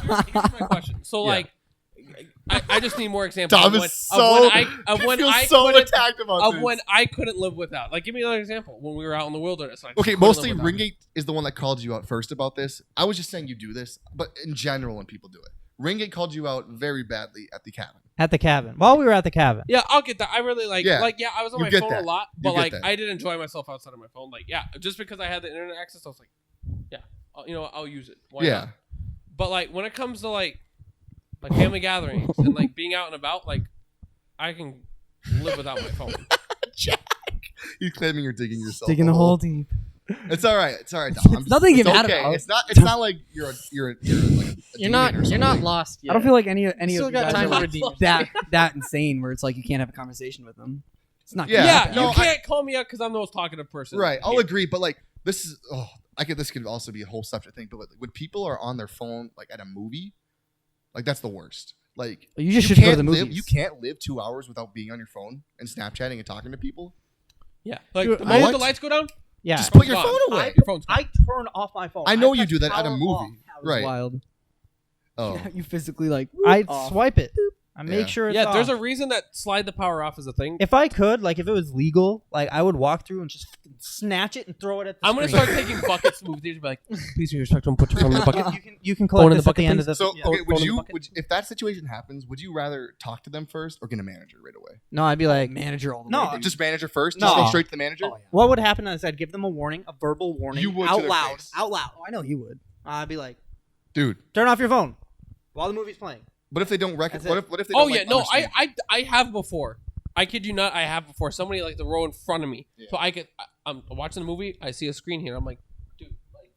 question. So Yeah. like, I just need more examples Dom of is when he I feels so couldn't attacked about of this. when I couldn't live without. Like, give me another example when we were out in the wilderness. I just Okay, couldn't mostly live without it. Ringate is the one that called you out first about this. I was just saying you do this, but in general, when people do it, Ringate called you out very badly at the cabin. At the cabin. While we were at the cabin. Yeah, I'll get that. I really like. Yeah. Like, yeah, I was on You my get phone that. a lot, You but get like, that. I did enjoy myself outside of my phone. Like, yeah, just because I had the internet access, I was like, yeah, I'll use it. Why Yeah. not? But like, when it comes to like family gatherings and like being out and about, like, I can live without my phone. You're claiming you're digging yourself. Digging the hole deep. It's all right. It's all right, Dom. It's nothing to get mad okay. about. It's not like you're like a You're not demon or you're not something. lost yet. I don't feel like any Still of you got guys time are to like redeem that insane where it's like you can't have a conversation with them. It's not. Yeah. Yeah, no, you can't call me out because I'm the most talkative person. Right. I'll here. agree, but like this is this could also be a whole separate thing. But like, when people are on their phone like at a movie, like that's the worst. Like You just should go to can't the live- movies. You can't live 2 hours without being on your phone and Snapchatting and talking to people. Yeah, like Dude, the moment what? the lights go down, Yeah. Just put your gone. phone away. Your phone's gone. I turn off my phone. I know you press do that at a power movie. off. That was Right. wild. Oh, You physically like. I off. swipe it. I make Yeah. sure it's Yeah, there's off. a reason that slide the power off is a thing. If I could, like, if it was legal, like, I would walk through and just fucking snatch it and throw it at the I'm gonna screen. start taking buckets to movies and be like, please be respectful and put your phone in the bucket. You can Phone in collect the this at bucket, the end please. of the. so yeah. okay, phone in the bucket. if that situation happens, would you rather talk to them first or get a manager right away? No, I'd be like, Manager all the No, way. dude. Just manager first. No. Just go straight to the manager. Oh, yeah. what would happen is I'd give them a warning, a verbal warning, You would to out their loud, face. out loud. Oh, I know you would. I'd be like, Dude, turn off your phone while the movie's playing. what if they don't That's what it. if they Oh don't yeah, like, no, understand? I have before. I kid you not, I have before. Somebody like the row in front of me, Yeah. so I'm watching the movie. I see a screen here. I'm like, dude, like,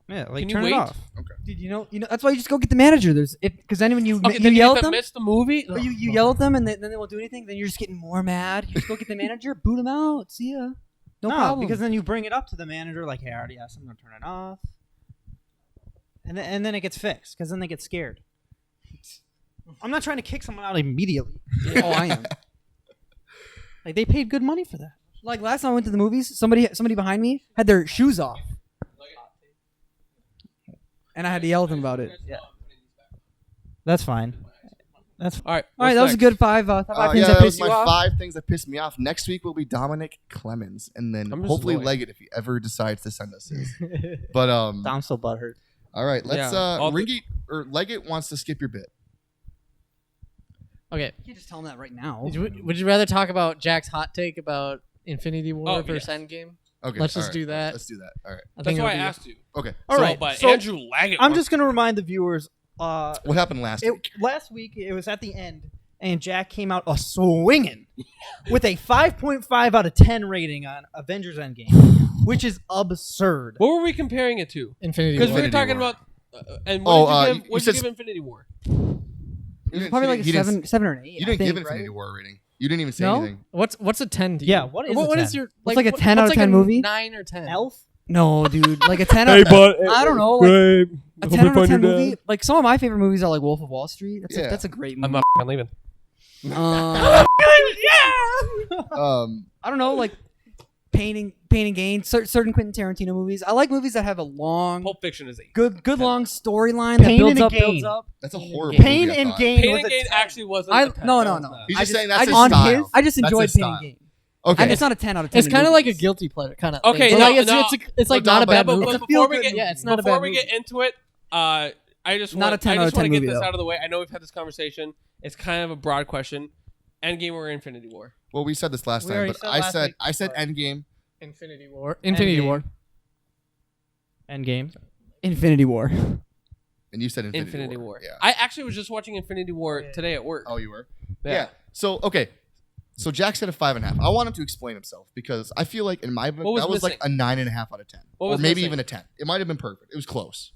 Yeah, like Can you turn wait? it off. Dude, you know that's why you just go get the manager. There's because then when you okay, you then yell you at them, miss the movie. or you yell at them and then they won't do anything. Then you're just getting more mad. You just go get the manager, boot him out. See ya. No problem. because then you bring it up to the manager, like, hey, I already asked them to turn it off, and then it gets fixed because then they get scared. I'm not trying to kick someone out immediately. Oh, I am. Like, they paid good money for that. Like last time I went to the movies, somebody behind me had their shoes off, and I had to yell at them about it. Yeah. That's fine. That's All right, All right, that was a good five things yeah, that that was pissed you my off. 5 things that pissed me off. Next week will be Dominic Clemons, and then I'm just hopefully annoyed. Legatt if he ever decides to send us his. But Dom's still butthurt. all right, let's Yeah, all the- Ringate or Legatt wants to skip your bit. Okay. You can't just tell them that right now. Would you rather talk about Jack's hot take about Infinity War Oh, versus yes. Endgame? Okay. Let's all just right, do that. Let's do that. All right. I That's think why I it'll be- asked you. Okay. All right, But so Andrew Legatt. I'm just gonna remind the viewers. What happened last week? Last week it was at the end, and Jack came out a swinging with a 5.5 out of 10 rating on Avengers Endgame, which is absurd. What were we comparing it to? Infinity Because War. we were Infinity talking War. about. And what did you give? you What did said you give Infinity War? You didn't- Probably like a you didn't- 7 or an 8. You I didn't think, give Infinity right? War a rating. You didn't even say No? anything. What's a 10 to you? Yeah, what is a what 10? is your What's like a 10 out of 10 movie? 9 or 10. Elf? No, dude, like a 10 out. I don't know, like a 10 out of 10 movie. Like some of my favorite movies are like Wolf of Wall Street. That's a great movie. I'm not leaving. I don't know, like Pain and Gain, certain Quentin Tarantino movies. I like movies that have a long, Pulp Fiction is 8. good long storyline that Pain builds and up, Gain. builds up. That's a horrible Pain movie, I and thought. Gain. Pain was and a Gain 10. actually wasn't. I a 10. no. That was not. He's I just saying I that's his on style. his- I just That's enjoyed his Pain style. and Gain. Okay. And it's not a 10 out of 10. It's kind of like a guilty pleasure kind of. Okay, thing. no, Like, no. it's like But not a bad but- movie. It's a before we feel-good get movie. Yeah, it's not a before bad we movie. get into it, I just Not want a 10 I out just of want to 10 get movie, this though. out of the way. I know we've had this conversation. It's kind of a broad question. Endgame or Infinity War? Well, we said this last We time, already but said last week. I said Sorry. Endgame. Infinity War. Infinity Endgame. War. Endgame. Infinity War. And you said Infinity War. Yeah. I actually was just watching Infinity War today at work. Oh, you were? Yeah. So, okay. So Jack said a 5.5. I want him to explain himself because I feel like in my book, What was that was like a missing? 9.5 out of 10. What Or was maybe missing? even a 10. It might have been perfect. It was close.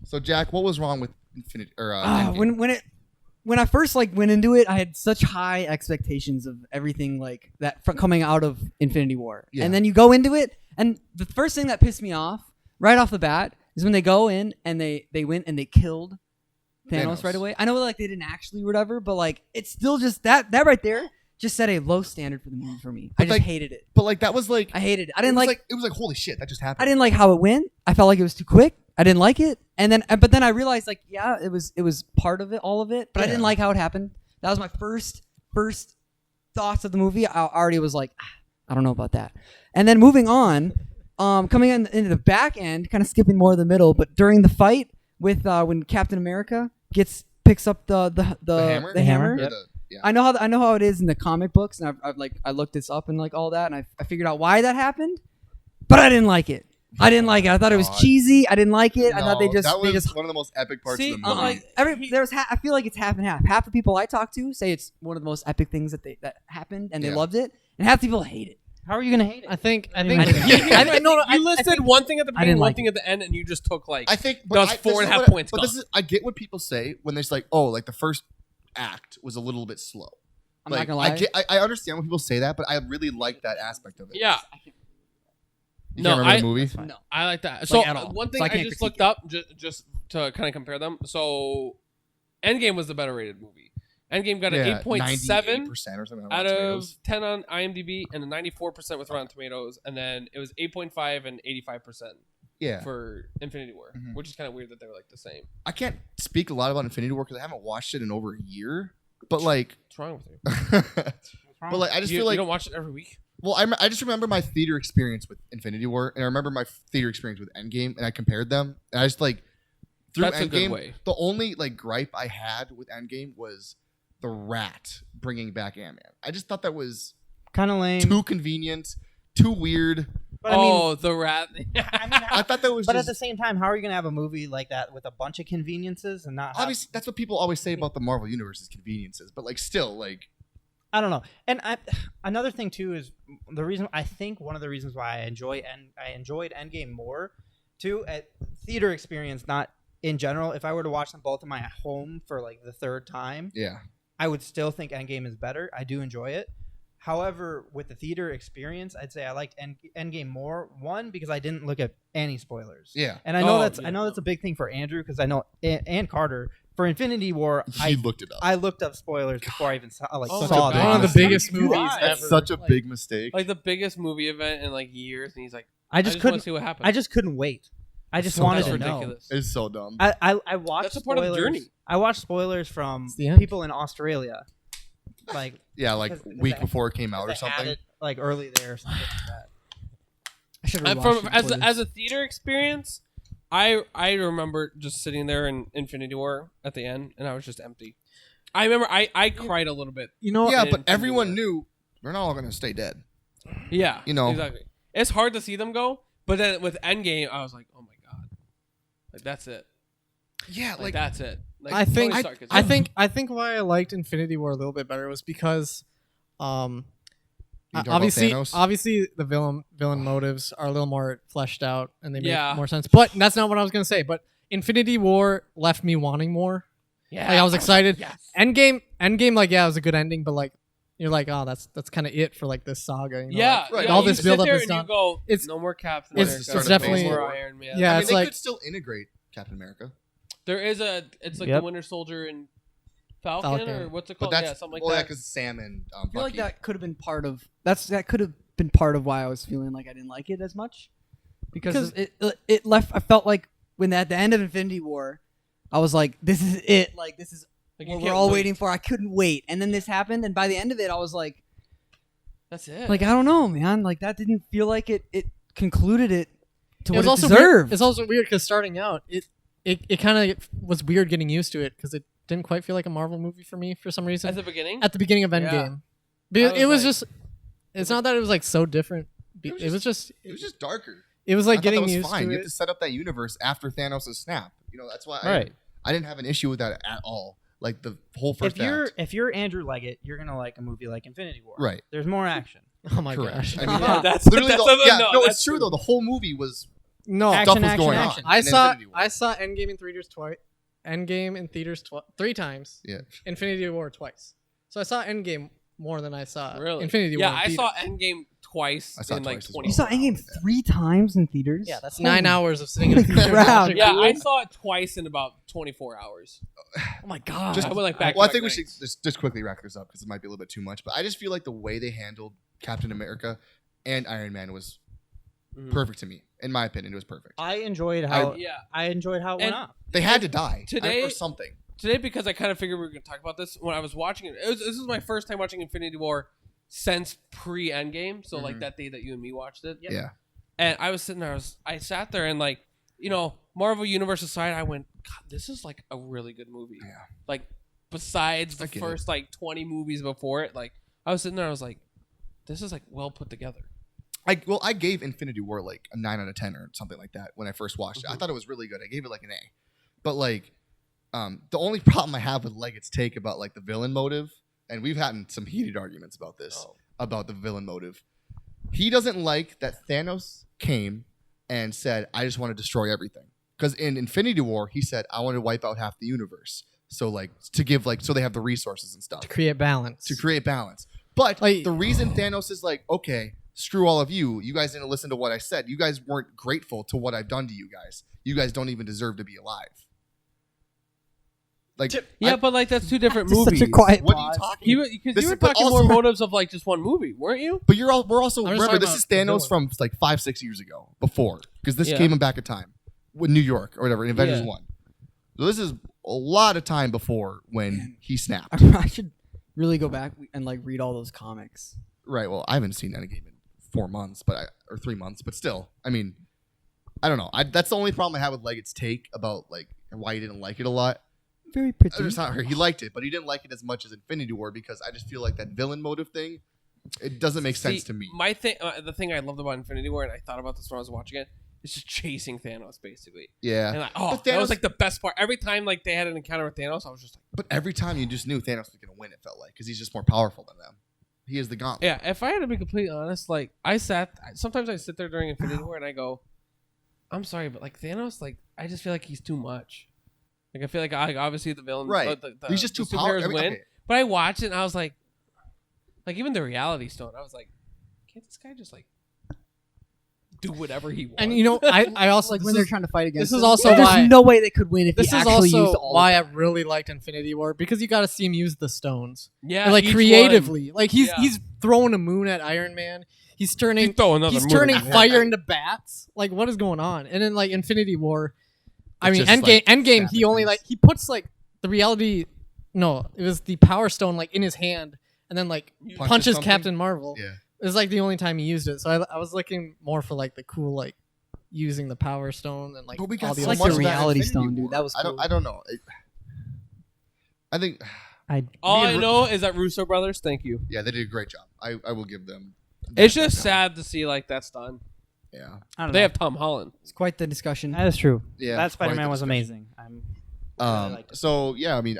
So, Jack, what was wrong with Infinity or Endgame? When I first like went into it, I had such high expectations of everything like that coming out of Infinity War. Yeah. And then you go into it, and the first thing that pissed me off right off the bat is when they go in and they went and they killed Thanos right away. I know like they didn't actually whatever, but like it's still just that right there just set a low standard for the movie for me. I just like, hated it. But like that was like I hated it. I didn't it was like holy shit, that just happened. I didn't like how it went. I felt like it was too quick. I didn't like it. And then but then I realized like yeah, it was part of it, all of it, but I didn't Yeah. like how it happened. That was my first thoughts of the movie. I already was like I don't know about that. And then moving on, coming into the back end, kind of skipping more of the middle, but during the fight with when Captain America picks up the hammer. Or Yep. yeah. I know how it is in the comic books, and I looked this up and like all that, and I figured out why that happened, but I didn't like it. I didn't like it. I thought it was God. cheesy. I didn't like it. I thought No, they was just one of the most epic parts See, of the movie. like, I feel like it's half and half. Half the people I talk to say it's one of the most epic things that happened, and they Yeah. loved it, and half the people hate it. How are you gonna hate it? I think. I didn't- You listed one thing at the beginning, didn't one like thing at the end, and you just took like I think that was this 4.5 is what- points But gone. this is I get what people say when there's like, oh, like the first act was a little bit slow. I'm Like, not gonna lie. I understand when people say that, but I really like that aspect of it. yeah. You No, can't remember the movie? No. I like that. Like, So at all. one thing So I I, can't just critique looked up just to kind of compare them. So Endgame was the better rated movie. Endgame got an 8.7 or something on out Rotten of Tomatoes. 10 on IMDb and a 94% with Rotten Tomatoes, and then it was 8.5 and 85% Yeah. for Infinity War, Mhm. which is kind of weird that they were like the same. I can't speak a lot about Infinity War because I haven't watched it in over a year. But like, What's wrong with you? but like, I just You feel like, don't watch it every week. well, I just remember my theater experience with Infinity War, and I remember my theater experience with Endgame, and I compared them, and I just like through That's a good Endgame, way. the only like gripe I had with Endgame was the rat bringing back Ant-Man. I just thought that was Kind of lame. too convenient, too weird. But I mean, Oh, the rat. I thought that was but at just the same time, how are you gonna have a movie like that with a bunch of conveniences and not? Have, obviously that's what people always say about the Marvel universe is conveniences, but like still like I don't know. And another thing too is the reason I think one of the reasons why I enjoyed Endgame more too at theater experience, not in general. If I were to watch them both in my home for like the third time, yeah. I would still think Endgame is better. I do enjoy it. However, with the theater experience, I'd say I liked Endgame more. One, because I didn't look at any spoilers. Yeah. And I know Oh, that's yeah. I know that's a big thing for Andrew because I know and Carter for Infinity War. He looked it up. I looked up spoilers before I even saw Oh saw my them. God. One of the biggest Why? movies That's ever. such a Like, big mistake. Like the biggest movie event in like years, and he's like, I I just just want couldn't. to see what happens. I just couldn't wait. I just So wanted That's to know. ridiculous. It's so dumb. I watched That's a part of the spoilers- journey. I watched spoilers from It's the end. people in Australia, like Yeah, like 'cause week they- before it came out they or had something. it, like early there or something like that. I should From as a theater experience, I remember just sitting there in Infinity War at the end, and I was just empty. I remember I cried a little bit. You know, Yeah, in but Infinity everyone War. knew they're not all gonna stay dead. Yeah, You know. exactly. It's hard to see them go, but then with Endgame, I was like, oh my god, like that's it. Yeah, Like that's it. Like, I think Tony Stark is I it. think why I liked Infinity War a little bit better was because You talking about obviously Thanos? the villain motives are a little more fleshed out and they make Yeah. more sense. But that's not what I was gonna say. But Infinity War left me wanting more. Yeah, Like I was excited. yes. Endgame, like yeah, it was a good ending, but like you're like, oh, that's kind of it for like this saga. You know? Yeah, like, yeah, all you this sit build up there is and done. You go, It's- no more Captain it's America. definitely- no more Iron Man. Yeah, I mean, it's they like could still integrate Captain America, There is it's like Yep. the Winter Soldier and Falcon, Falcon. or what's it but call? that's Yeah, something like well, that. because Sam and I feel like Bucky. that could have been part of that could have been part of why I was feeling like I didn't like it as much because it left. I felt like when at the end of Infinity War, I was like, this is it. Like this is Like, you what can't we're all wait. waiting for. I couldn't wait, and then this happened, and by the end of it, I was like, That's it. I don't know, man. Like that didn't feel like it concluded it to It what was it also deserved. weird. It's also weird because starting out, it kind of was weird getting used to it because it didn't quite feel like a Marvel movie for me for some reason at the beginning. at the beginning of Yeah. Endgame. Because I it was was like- just. It's not that it was like so different. It was just. it was just darker. It was I like thought getting that was used fine. to You it. have to set up that universe after Thanos' snap. You know, that's why Right. I didn't have an issue with that at all. Like the whole first act. If you're Andrew Legatt, you're gonna like a movie like Infinity War. Right. There's more action. Oh my Correct. gosh! I mean, Yeah, that's literally, that's the, yeah, no, no, that's it's true though. The whole movie was No, Action, stuff was action, going action. on. I in saw Infinity War. Endgame in theaters twice. Endgame in theaters 3 times. Yeah. Infinity War twice. So I saw Endgame more than I saw Really? Infinity War. Yeah, in I theaters. saw Endgame twice I saw it in like twice as 20. You saw Endgame 3 times in theaters. Yeah, that's Holy 9 hours of sitting in a Holy theater. crap. watching Yeah, it. I saw it twice in about 24 hours. Oh my god! Just- I went like back. Well, I to think back we should nights. just quickly wrap this up because it might be a little bit too much. But I just feel like the way they handled Captain America and Iron Man was Mhm. perfect to me. In my opinion, it was perfect. I enjoyed how Yeah. I enjoyed how it went And- off. They had to die Today- or something. Today, because I kind of figured we were going to talk about this when I was watching it. This was my first time watching Infinity War since pre-Endgame. So like Mhm. that day that you and me watched it. Yeah. And I was sitting there. I sat there and like, you know, Marvel Universe aside, I went, God, this is like a really good movie. Yeah. Like besides the I get first like 20 movies before it, like I was sitting there, I was like, this is like well put together. I gave Infinity War like a 9 out of 10 or something like that when I first watched it. I Mhm. thought it was really good. I gave it like an A. But like, the only problem I have with Legatt's take about like the villain motive, and we've had some heated arguments about this, about the villain motive. He doesn't like that Thanos came and said, I just want to destroy everything. Because in Infinity War, he said, I want to wipe out half the universe. So like to give like so they have the resources and stuff to create balance. to create balance. But Like- the reason Thanos is like, okay, screw all of you. You guys didn't listen to what I said. You guys weren't grateful to what I've done to you guys. You guys don't even deserve to be alive. Like, Yeah, but like that's two different Just movies. such a quiet what are you pause. talking? Because This you were is- but talking also- more motives of like just one movie, weren't you? But we're also I'm just remember talking this is about the Thanos from like 5-6 years ago, before because this Yeah. came back in time with New York or whatever in Avengers Yeah. 1. So this is a lot of time before when he snapped. I should really go back and like read all those comics. Right. Well, I haven't seen Endgame in 4 months, or 3 months, but still, I mean, I don't know. That's the only problem I have with Legatt's take about like why he didn't like it a lot. Very pretty. It's not her. He liked it, but he didn't like it as much as Infinity War because I just feel like that villain motive thing, it doesn't make sense See, to me. My thing, the thing I loved about Infinity War, and I thought about this when I was watching it, is just chasing Thanos basically. Yeah. And like, oh, But that was Thanos- like the best part. Every time like they had an encounter with Thanos, I was just like, But every time you just knew Thanos was going to win, it felt like, because he's just more powerful than them. He is the gauntlet. yeah. If I had to be completely honest, like sometimes I sit there during Infinity War and I go, I'm sorry, but like Thanos, like I just feel like he's too much. Like I feel like obviously the villain, Right. He's just too powerful. superheroes win. But I watched it and I was like even the Reality Stone, I was like, can't this guy just like do whatever he wants? And you know, I also like this when they're is- trying to fight against. this is him. also There's why- no way they could win if This he is actually used also all. why I of them. really liked Infinity War because you got to see him use the stones. yeah, And, like each creatively, like Yeah. he's throwing a moon at Iron Man. He's one. turning You throw another he's moon turning in there. fire into bats. Like what is going on? And then like Infinity War, I It's mean just, Endgame. like, Endgame. He snapping only things. like he puts like the reality. No, it was the Power Stone like in his hand, and then like punches something? Captain Marvel. Yeah. It was like the only time he used it. So I was looking more for like the cool like using the Power Stone and like But we got all the so other It's like much the of that in Reality Infinity Stone, dude. War. That was cool. I don't know. I think, All Me I and know is that Russo brothers. Thank you. yeah, they did a great job. I will give them It's just sad to see like that's done. Yeah. I don't They know. have Tom Holland. It's quite the discussion. That is true. Yeah. That quite Spider-Man the was discussion. amazing. Really liked it. So yeah, I mean,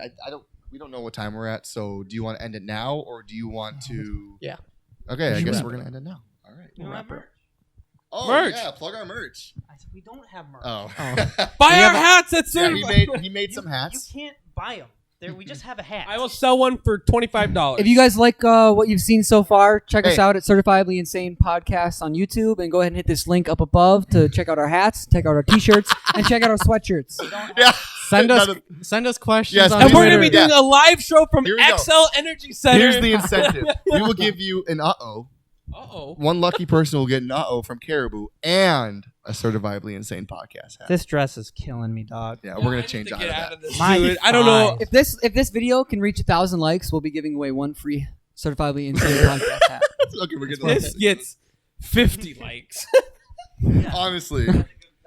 we don't know what time we're at. So do you want to end it now, or do you want to? Yeah. Okay, I should guess wrap we're gonna end it now. All right. We don't have merch. Oh Merch. yeah, plug our merch. I said we don't have merch. Oh. Buy We our have a- hats at Yeah, Certified. he made some hats. You can't buy them. We just have a hat. I will sell one for $25. If you guys like what you've seen so far, check us Hey. out at Certifiably Insane Podcast on YouTube, and go ahead and hit this link up above to check out our hats, check out our T-shirts, and check out our sweatshirts. Yeah. Send us None of- send us questions. Yes, on and we're Twitter. gonna be Yeah. doing a live show from Here we go. XL Energy Center. Here's the incentive. We will give you an uh-oh. Uh-oh. One lucky person will get an uh-oh from Caribou and a Certifiably Insane Podcast hat. This dress is killing me, dog. Yeah, we're I gonna need change to out get of out that. of this. My Dude, I don't know. thighs. If this video can reach 1,000 likes, we'll be giving away one free Certifiably Insane Podcast hat. Okay, we're getting This gets 50 likes. honestly.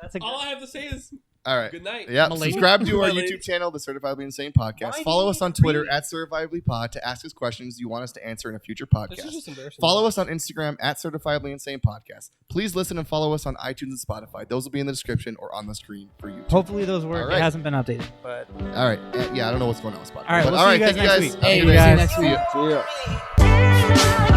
That's a good. All I have to say is All right. good night. Yeah, My lady. subscribe to our My lady. YouTube channel, the Certifiably Insane Podcast. My Follow lady. us on Twitter at CertifiablyPod to ask us questions you want us to answer in a future This is podcast. just embarrassing. Follow us on Instagram at Certifiably Insane Podcast. Please listen and follow us on iTunes and Spotify. Those will be in the description or on the screen for you. Hopefully those work. All right. It hasn't been updated, but All right. Yeah, I don't know what's going on with Spotify. All right, But we'll all see you right, guys thank you next guys. week. Have a Hey, good see you day. next week. See ya.